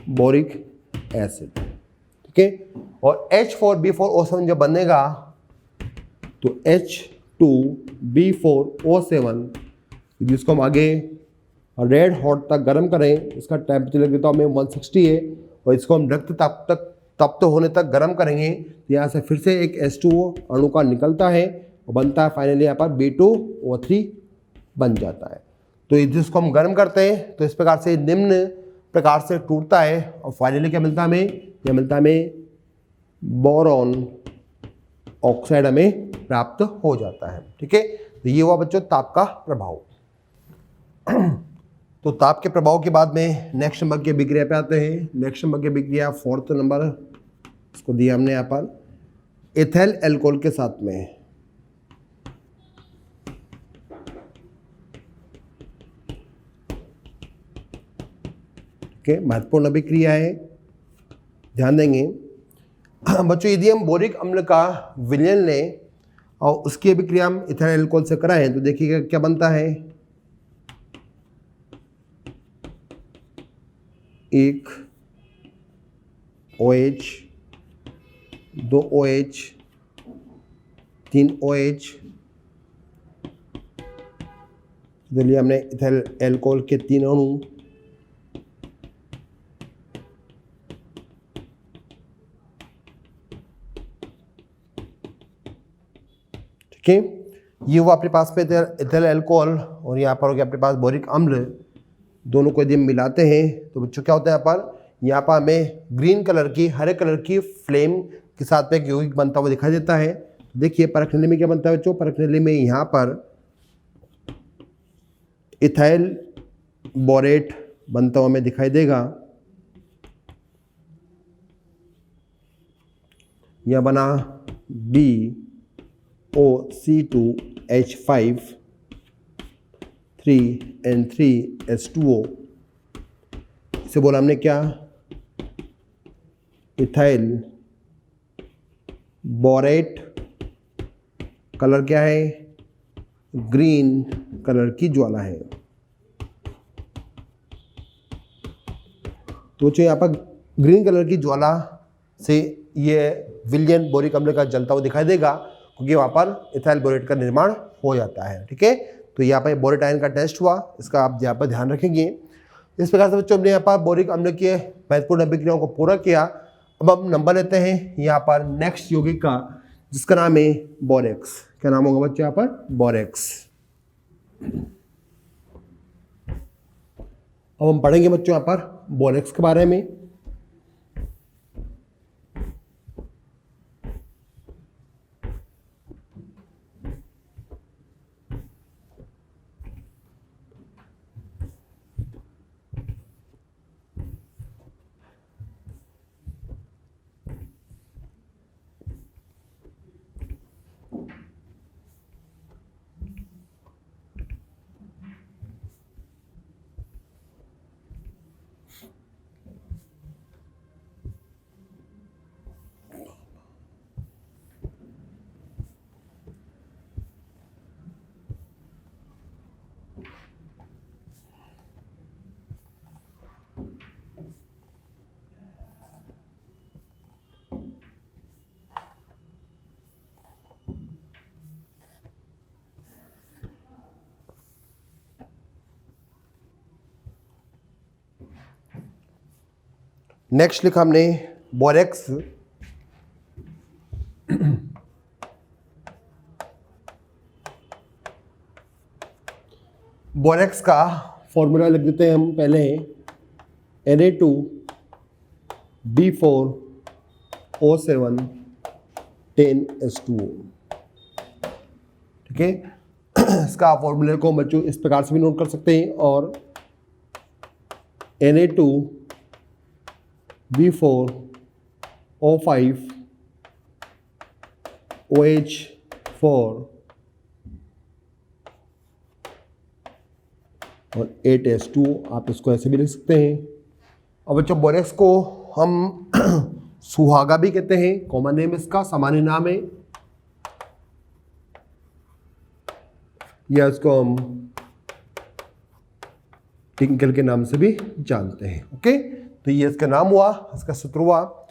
बोरिक एसिड। ठीक है, और H4B4O7 जब बनेगा तो H2B4O7 जिसको हम आगे रेड हॉट तक गर्म करें, इसका टेम्परेचर लग देता हमें 160 है, और इसको हम रक्त तप्त होने तक गर्म करेंगे तो यहाँ से फिर से एक H2O अणु का निकलता है और बनता है फाइनली यहाँ पर B2O3 बन जाता है। तो जिसको हम गर्म करते हैं तो इस प्रकार से निम्न प्रकार से टूटता है और फाइनली क्या मिलता है हमें, यह मिलता है हमें बोरॉन ऑक्साइड हमें प्राप्त हो जाता है। ठीक है, तो ये हुआ बच्चों ताप का प्रभाव। तो ताप के प्रभाव के बाद में नेक्स्ट नंबर की अभिक्रिया पे आते हैं। नेक्स्ट नंबर की अभिक्रिया 4th नंबर, इसको दिया हमने यहाँ पर एथाइल अल्कोहल के साथ में। ठीक, महत्वपूर्ण अभिक्रिया है, ध्यान देंगे बच्चों। यदि हम बोरिक अम्ल का विलयन लें और उसकी अभिक्रिया हम इथाइल अल्कोहल से कराएं तो देखिएगा क्या बनता है, एक OH, 2 OH, 3 OH, लिए हमने इथाइल अल्कोहल के 3 अणु, ठीक है, ये हुआ अपने पास में इथाइल अल्कोहल और यहाँ पर हो गया अपने पास बोरिक अम्ल। दोनों को यदि हम मिलाते हैं तो बच्चों क्या होता है, यहाँ पर हमें ग्रीन कलर की, हरे कलर की फ्लेम के साथ में एक यौगिक बनता हुआ दिखाई देता है। देखिए परखनीली में क्या बनता है बच्चों, परखनीली में यहाँ पर इथाइल बोरेट बनता हुआ हमें दिखाई देगा। यह बना BOC2H5 3N3H2O, इसे बोला हमने क्या, इथाइल बोरेट। कलर क्या है, ग्रीन कलर की ज्वाला है। तो यहाँ पर ग्रीन कलर की ज्वाला से ये विलयन बोरिक अम्ल का जलता हुआ दिखाई देगा, क्योंकि वहाँ पर इथाइल बोरेट का निर्माण हो जाता है। ठीक है, तो यहाँ पर बोरेट आयन का टेस्ट हुआ, इसका आप यहाँ पर ध्यान रखेंगे। इस प्रकार से बच्चों हमने यहाँ पर बोरिक अम्ल के महत्वपूर्ण अभिक्रियाओं को पूरा किया। अब हम नंबर लेते हैं यहाँ पर नेक्स्ट यौगिक का, जिसका नाम है बोरेक्स। क्या नाम होगा बच्चों यहाँ पर, बोरेक्स। अब हम पढ़ेंगे बच्चों यहाँ पर बोरेक्स के बारे में। नेक्स्ट लिखा हमने बोरेक्स। बोरेक्स का फॉर्मूला लिख देते हैं हम पहले, Na2B4O7 10H2O। ठीक है, इसका फॉर्मूले को बच्चों इस प्रकार से भी नोट कर सकते हैं, और Na2B4O5 OH4 और 8H2, आप इसको ऐसे भी लिख सकते हैं। और बच्चों बोरेक्स को हम सुहागा भी कहते हैं, कॉमन नेम इसका, सामान्य नाम है, या इसको हम टिंकल के नाम से भी जानते हैं। ओके, तो ये इसका नाम हुआ, इसका सूत्र हुआ।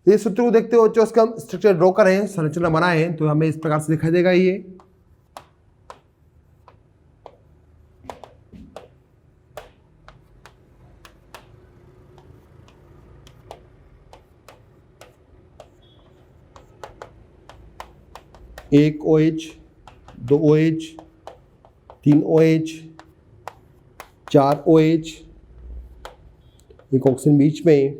ये सूत्र को देखते हो जो इसका हम स्ट्रक्चर ड्रॉ करें, संरचना बनाए, तो हमें इस प्रकार से दिखाई देगा। ये एक OH, 2 OH, 3 OH, 4 OH, एक ऑक्सीजन बीच में,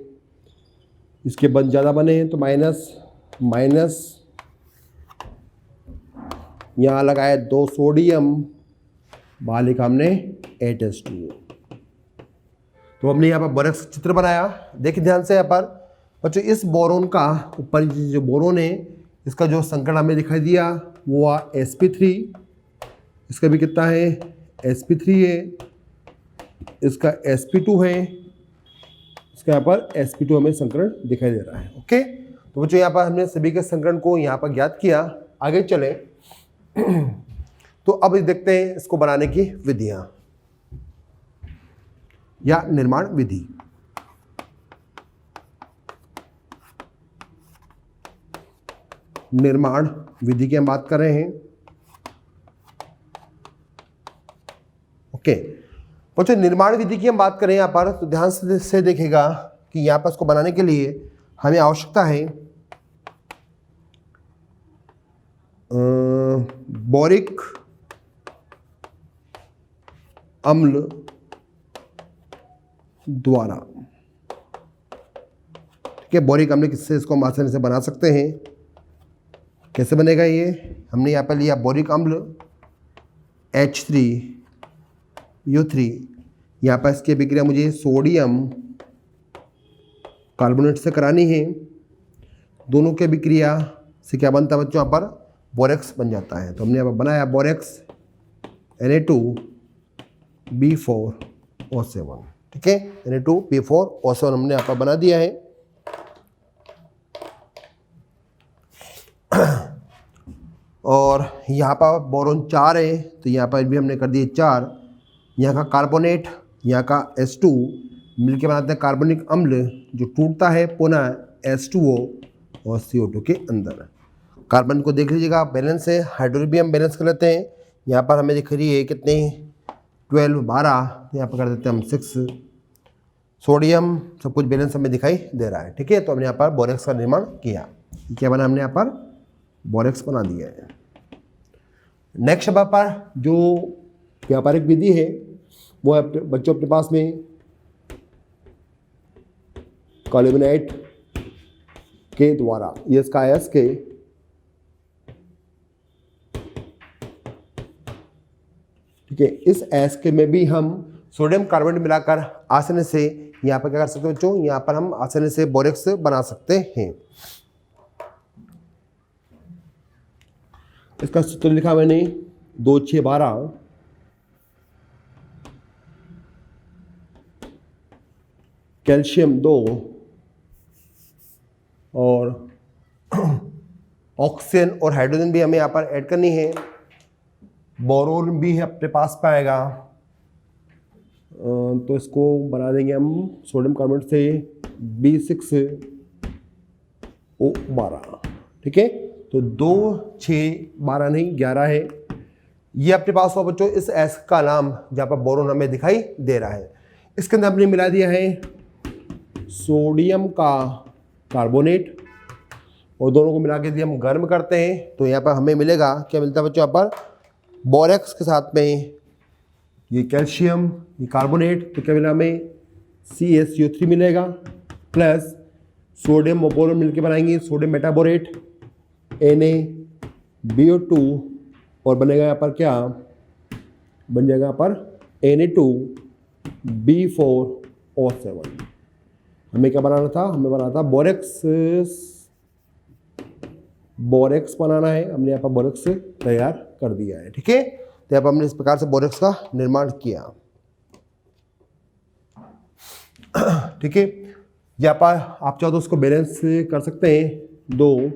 इसके बंद ज़्यादा बने हैं तो माइनस माइनस, यहाँ लगाए 2 सोडियम, बाहर लिखा हमने 8H2O। तो हमने यहाँ पर बोरेक्स चित्र बनाया, देखिए ध्यान से। यहाँ पर बच्चों इस बोरोन का ऊपर जो बोरोन है, इसका जो संकरण हमें दिखाई दिया वो हुआ sp3, इसका भी कितना है sp3 है, इसका sp2 है, इसका यहाँ पर sp2 हमें संकरण दिखाई दे रहा है। ओके, तो बच्चों यहाँ पर हमने सभी के संकरण को यहाँ पर ज्ञात किया। आगे चले तो अब देखते हैं इसको बनाने की विधियाँ या निर्माण विधि। निर्माण विधि की हम बात कर रहे हैं। ओके, बच्चों निर्माण विधि की हम बात करें यहाँ पर, तो ध्यान से देखेगा कि यहाँ पर इसको बनाने के लिए हमें आवश्यकता है बोरिक अम्ल द्वारा। ठीक है, बोरिक अम्ल किससे इसको हम आसानी से बना सकते हैं। कैसे बनेगा ये, हमने यहाँ पर लिया बोरिक अम्ल H3U3, यहाँ पर इसकी अभिक्रिया मुझे सोडियम कार्बोनेट से करानी है। दोनों की अभिक्रिया से क्या बनता है बच्चों, यहाँ पर बोरेक्स बन जाता है। तो हमने यहाँ पर बनाया बोरेक्स Na2B4O7। ठीक है, Na2B4O7 हमने यहाँ पर बना दिया है। और यहाँ पर बोरोन 4 है, तो यहाँ पर भी हमने कर दिए 4। यहाँ का कार्बोनेट, यहाँ का H2 मिलके बनाते हैं कार्बनिक अम्ल, जो टूटता है पुनः H2O और CO2 के अंदर। कार्बन को देख लीजिएगा, बैलेंस है, हाइड्रोजन भी हम बैलेंस कर लेते हैं। यहाँ पर हमें दिख रही है कितने 12 12, यहाँ पर कर देते हैं हम 6। सोडियम सब कुछ बैलेंस हमें दिखाई दे रहा है। ठीक है, तो हमने यहाँ पर बोरेक्स का निर्माण किया। क्या बना, हमने यहाँ पर बोरेक्स बना दिया है। नेक्स्ट यहाँ पर जो व्यापारिक विधि है वो है बच्चों अपने पास में कॉल्यूमिनेट के द्वारा, ये इसका एस के ठीक है, इस एस के में भी हम सोडियम कार्बोनेट मिलाकर आसानी से यहाँ पर क्या कर सकते हैं बच्चों, यहाँ पर हम आसानी से बोरेक्स बना सकते हैं। इसका सूत्र लिखा मैंने 2 6 12, कैल्शियम 2 और ऑक्सीजन और हाइड्रोजन भी हमें यहाँ पर ऐड करनी है। बोरोन भी है अपने पास पाएगा, तो इसको बना देंगे हम सोडियम कार्बोनेट से B6O12। ठीक है, तो 2 6 12 नहीं 11 है। ये अपने पास हुआ बच्चों इस एस का नाम, जहाँ पर बोरोन हमें दिखाई दे रहा है। इसके अंदर हमने मिला दिया है सोडियम का कार्बोनेट, और दोनों को मिला के यदि हम गर्म करते हैं तो यहाँ पर हमें मिलेगा, क्या मिलता है बच्चों, यहाँ पर बोरेक्स के साथ में ये कैल्शियम, ये कार्बोनेट, तो क्या मिला हमें CaCO3 मिलेगा, प्लस सोडियम और बोरोन मिलकर बनाएंगे सोडियम मेटाबोरेट NaBO2, और बनेगा यहाँ पर क्या, बन जाएगा यहाँ पर Na2B4O7। हमें क्या बनाना था, हमें बनाना था बोरेक्स बनाना है, हमने यहाँ पर बोरेक्स तैयार कर दिया है। ठीक है, तो यहाँ पर हमने इस प्रकार से बोरेक्स का निर्माण किया। ठीक है, यहाँ पर आप चाहो तो उसको बैलेंस कर सकते हैं, 2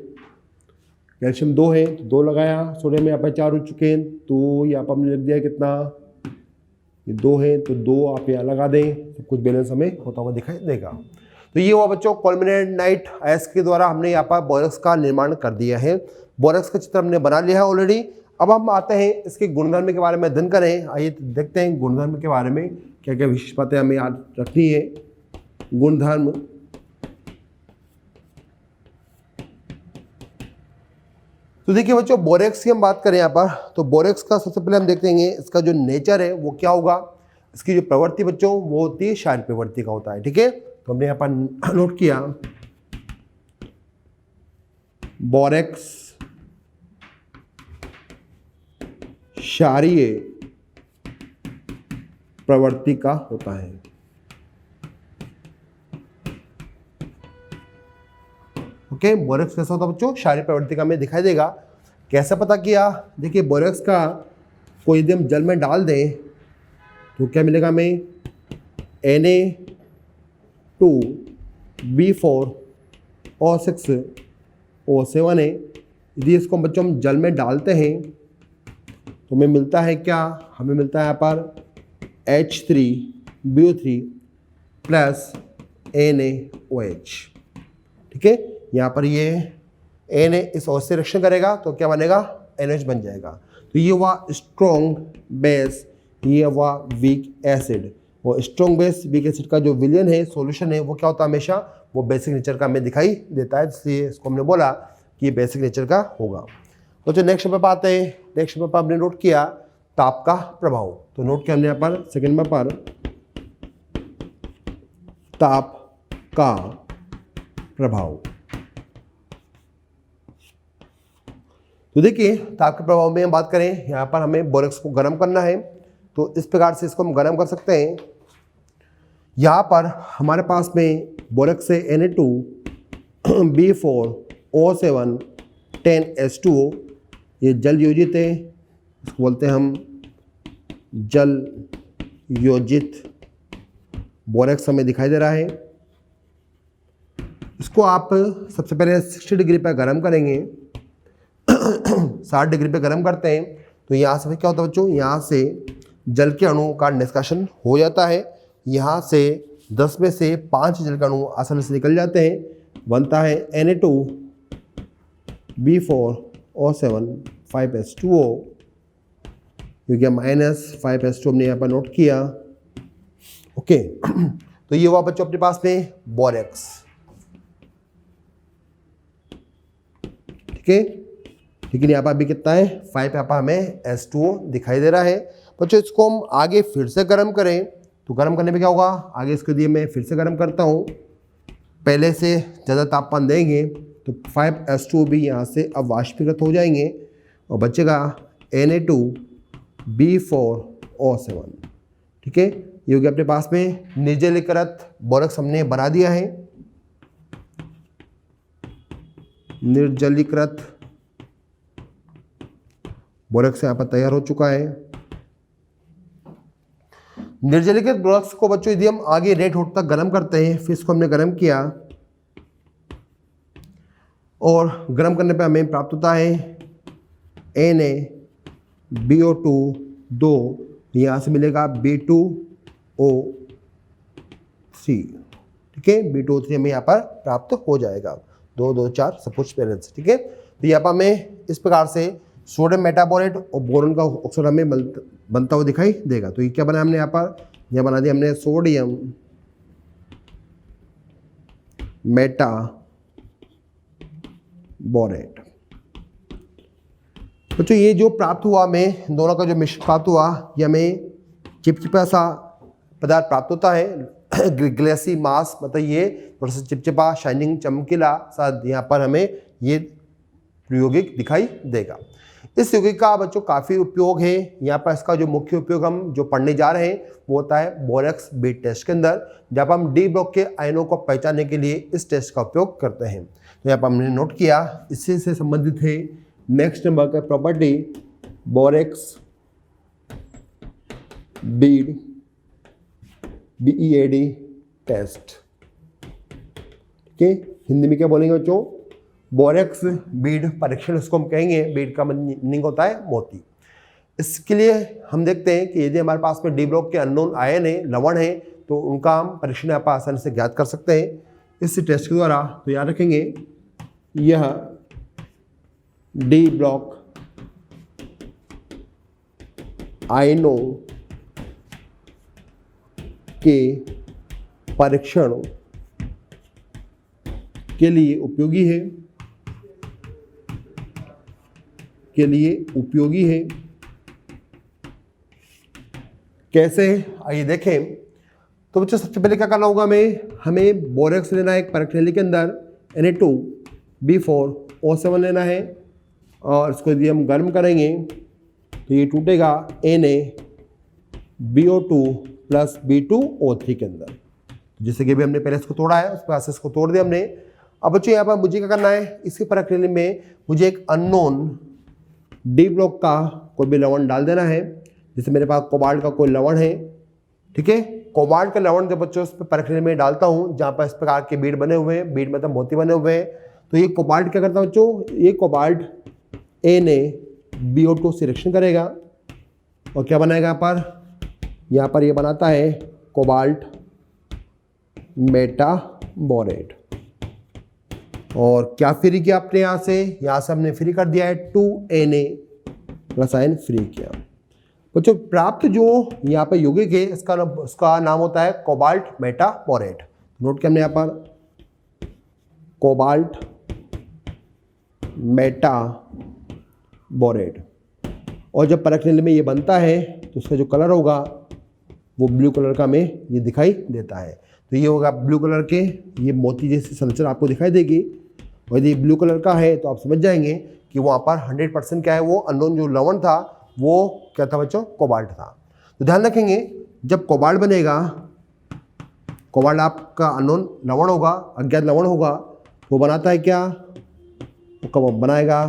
कैल्शियम 2 है तो 2 लगाया, सोडियम यहाँ पर 4 हो चुके हैं, तो यहाँ पर हमने लिख दिया कितना, ये 2 है तो 2 आप यहाँ लगा दें, सब कुछ बैलेंस हमें होता हुआ दिखाई देगा। तो ये हुआ बच्चों कोलमिनेट अयस्क के द्वारा हमने यहाँ पर बोरेक्स का निर्माण कर दिया है। बोरेक्स का चित्र हमने बना लिया है ऑलरेडी। अब हम आते हैं इसके गुणधर्म के बारे में अध्ययन करें। आइए देखते हैं गुणधर्म के बारे में क्या क्या विशेष बातें हमें याद रखनी है। गुणधर्म, तो देखिए बच्चों बोरेक्स की हम बात करें यहाँ पर, तो बोरेक्स का सबसे पहले हम देखते हैं इसका जो नेचर है वो क्या होगा। इसकी जो प्रवृत्ति बच्चों वो होती है क्षारीय प्रवृत्ति का होता है। ठीक है, तो हमने यहाँ पर नोट किया बोरेक्स क्षारीय प्रवृत्ति का होता है। ओके, बोरेक्स कैसा होता है बच्चों, क्षारीय प्रवृत्ति का हमें दिखाई देगा। कैसे पता किया, देखिए बोरेक्स का कोई यदि हम जल में डाल दें तो क्या मिलेगा हमें, Na2B4O6O7 है। यदि इसको बच्चों हम जल में डालते हैं तो हमें मिलता है क्या, हमें मिलता है यहाँ पर H3BO3 प्लस NaOH। ठीक है, यहाँ पर ये Na इस OH से रिएक्शन करेगा तो क्या बनेगा, NH बन जाएगा। तो ये हुआ स्ट्रॉन्ग बेस, ये हुआ वीक एसिड। और स्ट्रॉन्ग बेस वीक एसिड का जो विलयन है, सॉल्यूशन है, वो क्या होता है, हमेशा वो बेसिक नेचर का हमें दिखाई देता है, इसलिए इसको हमने बोला कि ये बेसिक नेचर का होगा। तो जो नेक्स्ट नंबर पर आते हैं, नेक्स्ट नंबर पर हमने नोट किया ताप का प्रभाव। तो नोट किया हमने यहाँ पर सेकेंड नंबर पर ताप का प्रभाव। तो देखिए ताप के प्रभाव में हम बात करें, यहाँ पर हमें बोरेक्स को गर्म करना है, तो इस प्रकार से इसको हम गर्म कर सकते हैं। यहाँ पर हमारे पास में बोरेक्स से Na2B4O7 10H2O, ये जल योजित है, इसको बोलते हैं हम जल योजित बोरेक्स हमें दिखाई दे रहा है। इसको आप सबसे पहले 60 डिग्री पर गर्म करेंगे, 60 डिग्री पे गर्म करते हैं तो यहाँ से क्या होता है बच्चों, यहाँ से जल के अणु का निष्कासन हो जाता है। यहाँ से 10 में से 5 जल के अणु आसानी से निकल जाते हैं, बनता है Na2B4O7 5H2O, क्योंकि -5H2 हमने यहाँ पर नोट किया। ओके, तो ये हुआ बच्चों अपने पास में बोरेक्स। ठीक है, लेकिन यहाँ पर अभी कितना है, 5, यहाँ पर हमें H2O दिखाई दे रहा है। बच्चों इसको हम आगे फिर से गर्म करें तो गर्म करने में क्या होगा, आगे इसके लिए मैं फिर से गर्म करता हूँ, पहले से ज़्यादा तापमान देंगे तो 5H2O भी यहाँ से अब वाष्पीकृत हो जाएंगे और बचेगा Na2B4O7। ठीक है, ये हो गया अपने पास में निर्जलीकृत बोरेक्स हमने बना दिया है। निर्जलीकृत बोरेक्स यहाँ पर तैयार हो चुका है। निर्जलीकृत बोरेक्स को बच्चों यदि हम आगे रेड हॉट तक गर्म करते हैं, फिर इसको हमने गर्म किया और गर्म करने पे हमें प्राप्त होता है NaBO2 2, यहाँ से मिलेगा B2O3। ठीक है, B2O3 हमें यहाँ पर प्राप्त हो जाएगा, 2 2 4 सब कुछ बैलेंस। ठीक है, तो यहाँ पर हमें इस प्रकार से सोडियम मेटाबोरेट और बोरोन का ऑक्साइड हमें बनता हुआ दिखाई देगा। तो ये क्या बना हमने यहाँ पर, यह बना दिया हमने सोडियम मेटा बोरेट। बच्चों ये जो प्राप्त हुआ हमें, दोनों का जो मिश्रण प्राप्त हुआ, ये हमें चिपचिपा सा पदार्थ प्राप्त होता है। ग्लेसी मास, मतलब ये थोड़ा सा चिपचिपा, शाइनिंग, चमकीला सा यहाँ पर हमें ये यौगिक दिखाई देगा। इस यौगिक का बच्चों काफ़ी उपयोग है। यहाँ पर इसका जो मुख्य उपयोग हम जो पढ़ने जा रहे हैं वो होता है बोरेक्स बीट टेस्ट के अंदर, जब हम डी ब्लॉक के आयनों को पहचानने के लिए इस टेस्ट का उपयोग करते हैं। तो यहाँ पर हमने नोट किया, इससे से संबंधित है नेक्स्ट नंबर का property borax bead BEAD test. ठीक है, हिंदी में क्या बोलेंगे बच्चों? बोरेक्स बीड परीक्षण इसको हम कहेंगे। बीड का मीनिंग होता है मोती। इसके लिए हम देखते हैं कि यदि हमारे पास में डी ब्लॉक के अननोन आयन है, लवण है, तो उनका हम परीक्षण यहाँ पर आसानी से ज्ञात कर सकते हैं इस टेस्ट के द्वारा। तो याद रखेंगे, यह डी ब्लॉक आयनों के परीक्षण के लिए उपयोगी है, कैसे? आइए देखें। तो बच्चों सबसे पहले क्या करना होगा हमें बोरेक्स लेना है एक परीक्षण के अंदर, Na2B4O7 लेना है, और इसको यदि हम गर्म करेंगे तो ये टूटेगा NaBO2 प्लस B2O3 के अंदर। जैसे कि भी हमने पहले इसको तोड़ा है, उस पर से इसको तोड़ दिया हमने। अब बच्चों यहाँ पर मुझे क्या करना है, इसके प्रक्रिया में मुझे एक अननोन डी ब्लॉक का कोई भी लवण डाल देना है। जैसे मेरे पास कोबाल्ट का कोई लवण है, ठीक है, कोबाल्ट का लवण जब बच्चों उस पर प्रक्रिया में डालता हूँ जहाँ पर इस प्रकार के बीड बने हुए हैं, बीड मतलब मोती बने हुए हैं, तो ये कोबाल्ट क्या करता है बच्चों, ये कोबाल्ट NaBO2 से रिएक्शन करेगा और क्या बनाएगा यहाँ पर ये बनाता है कोबाल्ट मेटा बोरेट। और क्या फ्री किया आपने यहाँ से हमने फ्री कर दिया है 2Na प्लस आयन फ्री किया। बच्चों प्राप्त जो यहाँ पर यौगिक है उसका नाम होता है कोबाल्ट मेटा बोरेट। नोट किया हमने यहाँ पर कोबाल्ट मेटा बोरेट। और जब परखने में ये बनता है तो उसका जो कलर होगा वो ब्लू कलर का हमें ये दिखाई देता है। तो ये होगा ब्लू कलर के, ये मोती जैसी संरचना आपको दिखाई देगी। और यदि ब्लू कलर का है तो आप समझ जाएंगे कि वहाँ पर 100% क्या है, वो अननोन जो लवण था वो क्या था बच्चों, कोबाल्ट था। तो ध्यान रखेंगे, जब कोबाल्ट बनेगा, कोबाल्ट आपका अननोन लवण होगा, अज्ञात लवण होगा, वो बनाता है क्या, वो कब बनाएगा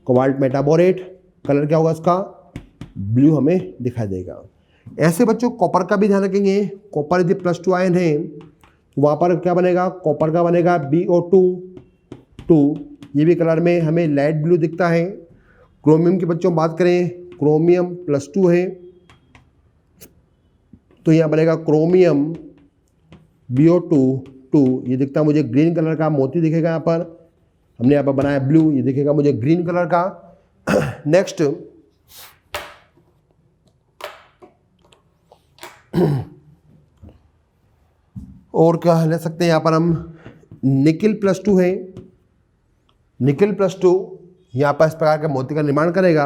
कोबाल्ट मेटाबोरेट। कलर क्या होगा उसका, ब्लू हमें दिखाई देगा। ऐसे बच्चों कॉपर का भी ध्यान रखेंगे। कॉपर यदि +2 आयन है तो वहाँ पर क्या बनेगा, कॉपर का बनेगा BO2, ये भी कलर में हमें लाइट ब्लू दिखता है। क्रोमियम की बच्चों बात करें, क्रोमियम +2 है तो यहाँ बनेगा क्रोमियम BO2, ये दिखता है मुझे ग्रीन कलर का मोती दिखेगा। यहाँ पर हमने यहाँ पर बनाया ब्लू, ये दिखेगा मुझे ग्रीन कलर का। नेक्स्ट और क्या ले सकते हैं, यहाँ पर हम निकिल +2 है, निकिल +2 यहाँ पर इस प्रकार के मोती का निर्माण करेगा।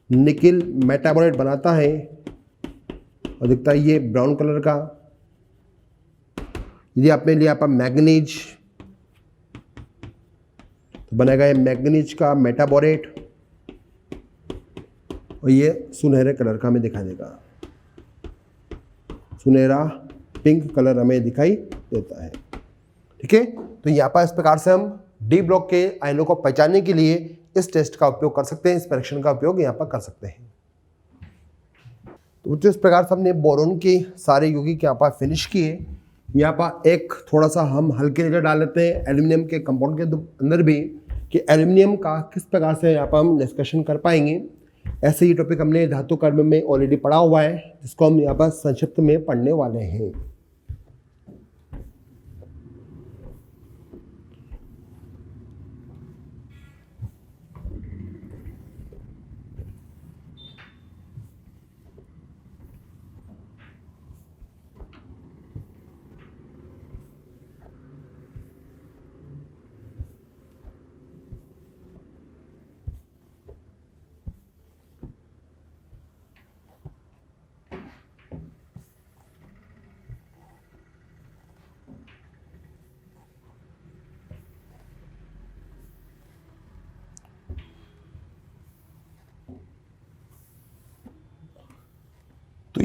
निकिल मेटाबोरेट बनाता है और दिखता है ये ब्राउन कलर का। यदि आपने लिया यहाँ पर मैग्नीज तो बनेगा ये मैग्नीज का मेटाबोरेट और ये सुनहरे कलर का हमें दिखाई देगा, सुनहरा पिंक कलर हमें दिखाई देता है। ठीक है, तो यहाँ पर इस प्रकार से हम डी ब्लॉक के आयनों को पहचानने के लिए इस टेस्ट का उपयोग कर सकते हैं, इस परीक्षण का उपयोग यहाँ पर कर सकते हैं। तो इस प्रकार से हमने बोरोन के सारे यौगिक यहाँ पर फिनिश किए। यहाँ पर एक थोड़ा सा हम हल्के नजर डाल लेते हैं एल्यूमिनियम के कंपाउंड के अंदर भी, कि एल्यूमिनियम का किस प्रकार से यहाँ पर हम डिस्कशन कर पाएंगे। ऐसे ही टॉपिक हमने धातु कर्म में ऑलरेडी पढ़ा हुआ है, जिसको हम यहाँ पर संक्षिप्त में पढ़ने वाले हैं।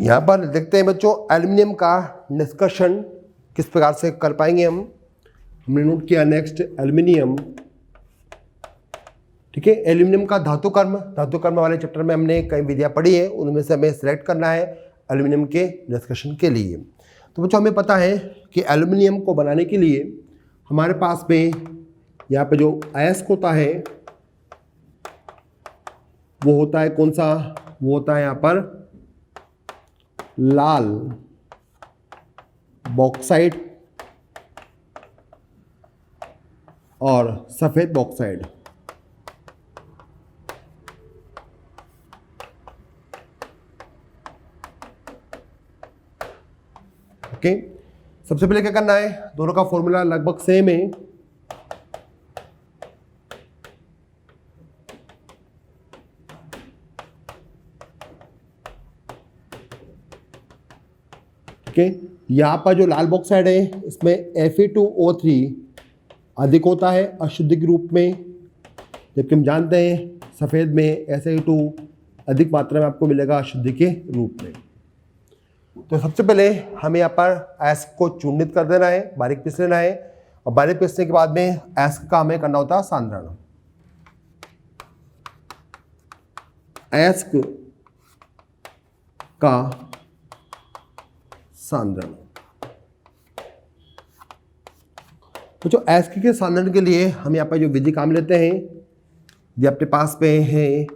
यहाँ पर देखते हैं बच्चों एल्युमिनियम का निष्कर्षण किस प्रकार से कर पाएंगे हमने नोट किया नेक्स्ट एल्युमिनियम। ठीक है, एल्युमिनियम का धातु कर्म वाले चैप्टर में हमने कई विधियां पढ़ी है, उनमें से हमें सिलेक्ट करना है एल्युमिनियम के निष्कर्षण के लिए। तो बच्चों हमें पता है कि एल्युमिनियम को बनाने के लिए हमारे पास में यहाँ पे जो अयस्क होता है वो होता है कौन सा, वो होता है यहाँ पर लाल बॉक्साइड और सफेद बॉक्साइड। ओके, सबसे पहले क्या करना है, दोनों का फॉर्मूला लगभग सेम है। ओके, यहाँ पर जो लाल बॉक्साइड है इसमें Fe2O3 अधिक होता है अशुद्ध के रूप में, जबकि हम जानते हैं सफ़ेद में SiO2 अधिक मात्रा में आपको मिलेगा अशुद्ध के रूप में। तो सबसे पहले हमें यहाँ पर अयस्क को चूर्णित कर देना है, बारीक पीस लेना है, और बारीक पीसने के बाद में अयस्क का हमें करना होता है सांद्रण। अयस्क का सांद्रण। तो जो अयस्क के सांद्रण के लिए हम यहाँ पर जो विधि काम लेते हैं, ये अपने पास में है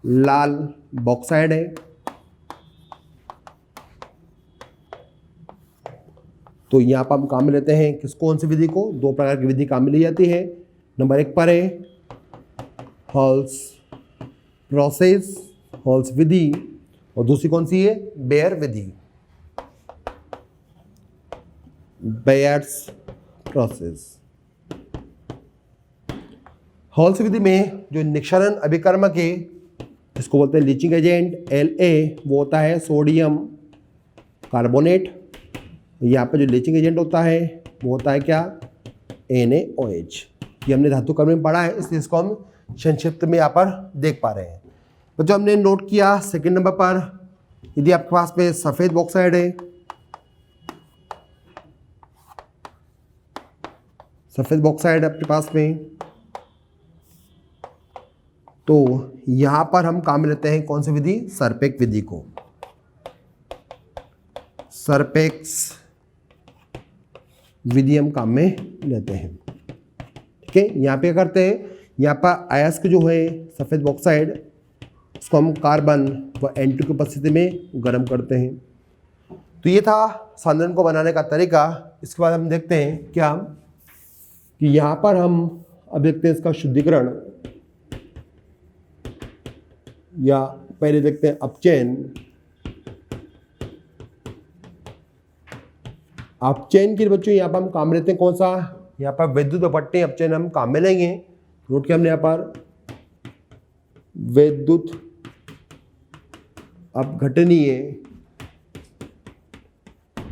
लाल बॉक्साइड है, तो यहाँ पर हम काम में लेते हैं किस कौन सी विधि को, दो प्रकार की विधि काम में ली जाती है। नंबर एक पर है हॉल्स प्रोसेस, हॉल्स विधि, और दूसरी कौन सी है, बेयर विधि, बेयर्स प्रोसेस। हॉल्स विधि में जो निक्षरण अभिकर्मक है जिसको बोलते हैं लीचिंग एजेंट La, वो होता है सोडियम कार्बोनेट। यहाँ पे जो लीचिंग एजेंट होता है वो होता है क्या, NaOH। ये हमने धातु कर्म में पढ़ा है, इसलिए इसको हम संक्षिप्त में यहाँ पर देख पा रहे हैं। तो जो हमने नोट किया सेकंड नंबर पर, यदि आपके पास में सफ़ेद बॉक्साइड है, सफ़ेद बॉक्साइड आपके पास में, तो यहाँ पर हम काम में लेते हैं कौन सी विधि, सरपेक विधि को, सरपेक्स विधि हम काम में लेते हैं। ठीक है, यहाँ पे क्या करते हैं, यहाँ पर अयस्क जो है सफ़ेद बॉक्साइड, उसको हम कार्बन व N2 की उपस्थिति में गर्म करते हैं। तो ये था सांद्रण को बनाने का तरीका। इसके बाद हम देखते हैं क्या कि यहाँ पर हम अब देखते हैं इसका शुद्धिकरण, या पहले देखते हैं अपचयन। अपचयन के बच्चों यहाँ पर हम काम लेते हैं कौन सा, यहाँ पर विद्युत अपठ्य अपचयन हम काम में लेंगे। नोट किया हमने यहाँ पर विद्युत अपघटनीय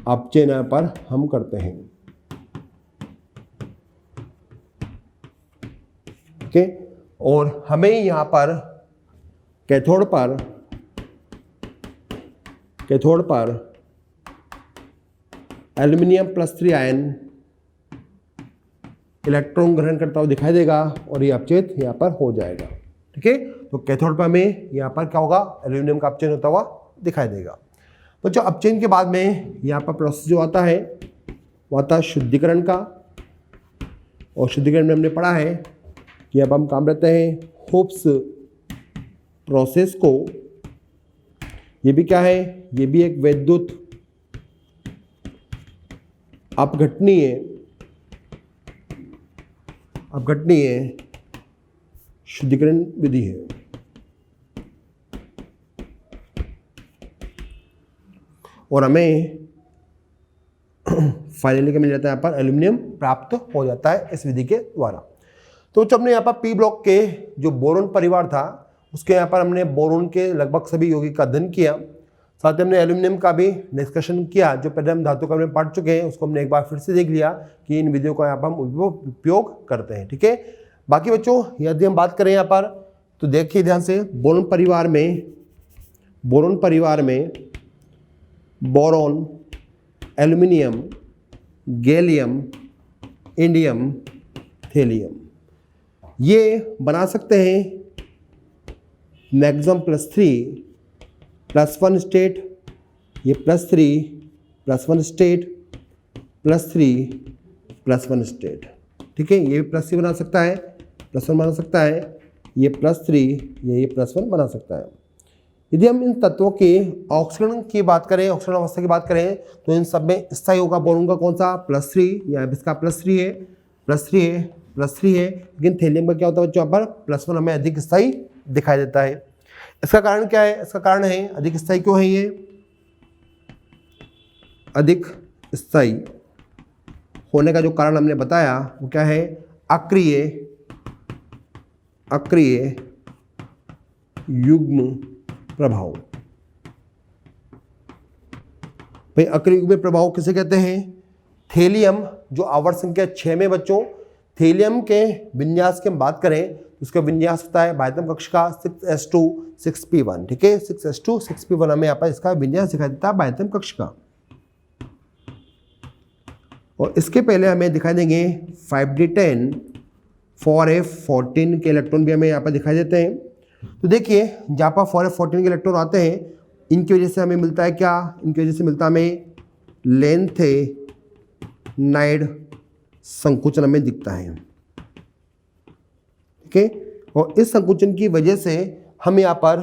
अपचयन यहाँ पर हम करते हैं। ओके, और हमें यहाँ पर कैथोड पर एल्यूमिनियम +3 आयन इलेक्ट्रॉन ग्रहण करता हुआ दिखाई देगा और ये अपचयित यहाँ पर हो जाएगा। ठीक है, तो कैथोड पर हमें यहाँ पर क्या होगा, एल्यूमिनियम का अपचयन होता हुआ दिखाई देगा। तो जो अपचयन के बाद में यहाँ पर प्रोसेस जो आता है वो आता है शुद्धिकरण का, और शुद्धिकरण में हमने पढ़ा है कि अब हम काम करते हैं होप्स प्रोसेस को। ये भी क्या है, ये भी एक विद्युत अपघटनीय शुद्धिकरण विधि है। और हमें फाइनली क्या मिल जाता है, यहाँ पर एल्यूमिनियम प्राप्त हो जाता है इस विधि के द्वारा। तो जब हमने यहाँ पर पी ब्लॉक के जो बोरोन परिवार था उसके यहाँ पर हमने बोरोन के लगभग सभी यौगिक का अध्ययन किया, साथ ही हमने एल्यूमिनियम का भी डिस्कशन किया। जो पहले हम धातु कर्म में पढ़ चुके हैं उसको हमने एक बार फिर से देख लिया कि इन विधियों का यहाँ पर हम उपयोग करते हैं। ठीक है, बाकी बच्चों यदि हम बात करें यहाँ पर तो देखिए ध्यान से, बोरोन परिवार में बोरोन परिवार में boron, aluminium, gallium, indium, thallium, ये बना सकते हैं मैक्सिमम +3 +1 स्टेट, ये +3 +1 स्टेट, +3 +1 स्टेट। ठीक है, ये भी +3 बना सकता है, +1 बना सकता है, ये +3, ये +1 बना सकता है। यदि हम इन तत्वों के ऑक्सीकरण की बात करें, ऑक्सीकरण अवस्था की बात करें, तो इन सब में स्थायी होगा बोरोन का कौन सा, +3, या इसका +3 है, +3 है, +3 है। लेकिन थेलियम का क्या होता है बच्चों, यहाँ पर +1 हमें अधिक स्थायी दिखाई देता है। इसका कारण क्या है, इसका कारण है अधिक स्थायी क्यों है, ये अधिक स्थायी होने का जो कारण हमने बताया वो क्या है, अक्रिय युग्म प्रभाव। भाई अक्रिय युग्म प्रभाव किसे कहते हैं, थेलियम जो आवर्त संख्या 6 में बच्चों, थेलियम के विन्यास की हम बात करें तो उसका विन्यास होता है बाह्यतम कक्ष का 6s2 6p1। ठीक है, 6s2 6p1 हमें यहाँ पर इसका विन्यास दिखाई देता है बाह्यतम कक्ष का। और इसके पहले हमें दिखाई देंगे 5d10 4f14 के इलेक्ट्रॉन भी हमें यहाँ पर दिखाई देते हैं। तो देखिए जहाँ पर 4f14 के इलेक्ट्रॉन आते हैं, इनकी वजह से हमें मिलता है क्या, इनकी वजह से मिलता है हमें लेंथेनाइड संकुचन हमें दिखता है। ठीक है, और इस संकुचन की वजह से हम यहाँ पर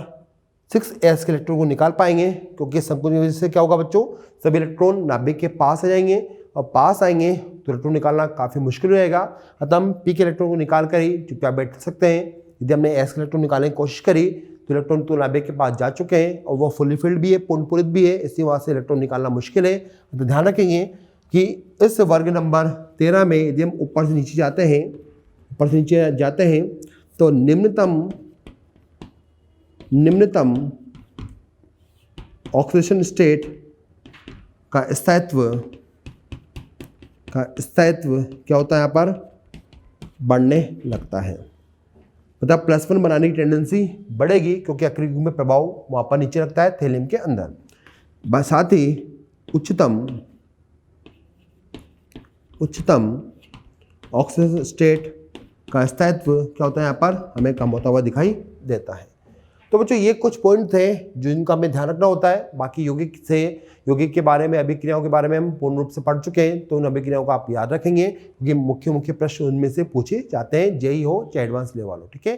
6s के इलेक्ट्रॉन को निकाल पाएंगे, क्योंकि संकुचन की वजह से क्या होगा बच्चों, सभी इलेक्ट्रॉन नाभिक के पास आ जाएंगे, और पास आएंगे तो इलेक्ट्रॉन निकालना काफ़ी मुश्किल रहेगा। अतः हम p के इलेक्ट्रॉन को निकाल कर ही चुपचाप बैठ सकते हैं। यदि हमने s के इलेक्ट्रॉन निकालने की कोशिश करी तो इलेक्ट्रॉन तो नाभिक के पास जा चुके हैं और वो फुली फिल्ड भी है, पूर्णपूरित भी है, इसलिए वहाँ से इलेक्ट्रॉन निकालना मुश्किल है। तो ध्यान रखेंगे कि इस वर्ग नंबर 13 में यदि हम ऊपर से नीचे जाते हैं, तो निम्नतम ऑक्सीडेशन स्टेट का स्थायित्व क्या होता है, यहाँ पर बढ़ने लगता है। मतलब +1 बनाने की टेंडेंसी बढ़ेगी, क्योंकि अक्रिय युग्म में प्रभाव वहाँ पर नीचे लगता है थेलियम के अंदर। साथ ही उच्चतम ऑक्सीजन स्टेट का स्थायित्व क्या होता है, यहाँ पर हमें कम होता हुआ दिखाई देता है। तो बच्चों ये कुछ पॉइंट थे जिनका हमें ध्यान रखना होता है। बाकी यौगिक के बारे में, अभिक्रियाओं के बारे में हम पूर्ण रूप से पढ़ चुके हैं, तो उन अभिक्रियाओं को आप याद रखेंगे, क्योंकि मुख्य प्रश्न उनमें से पूछे जाते हैं, जेई हो चाहे एडवांस लेवल हो। ठीक है।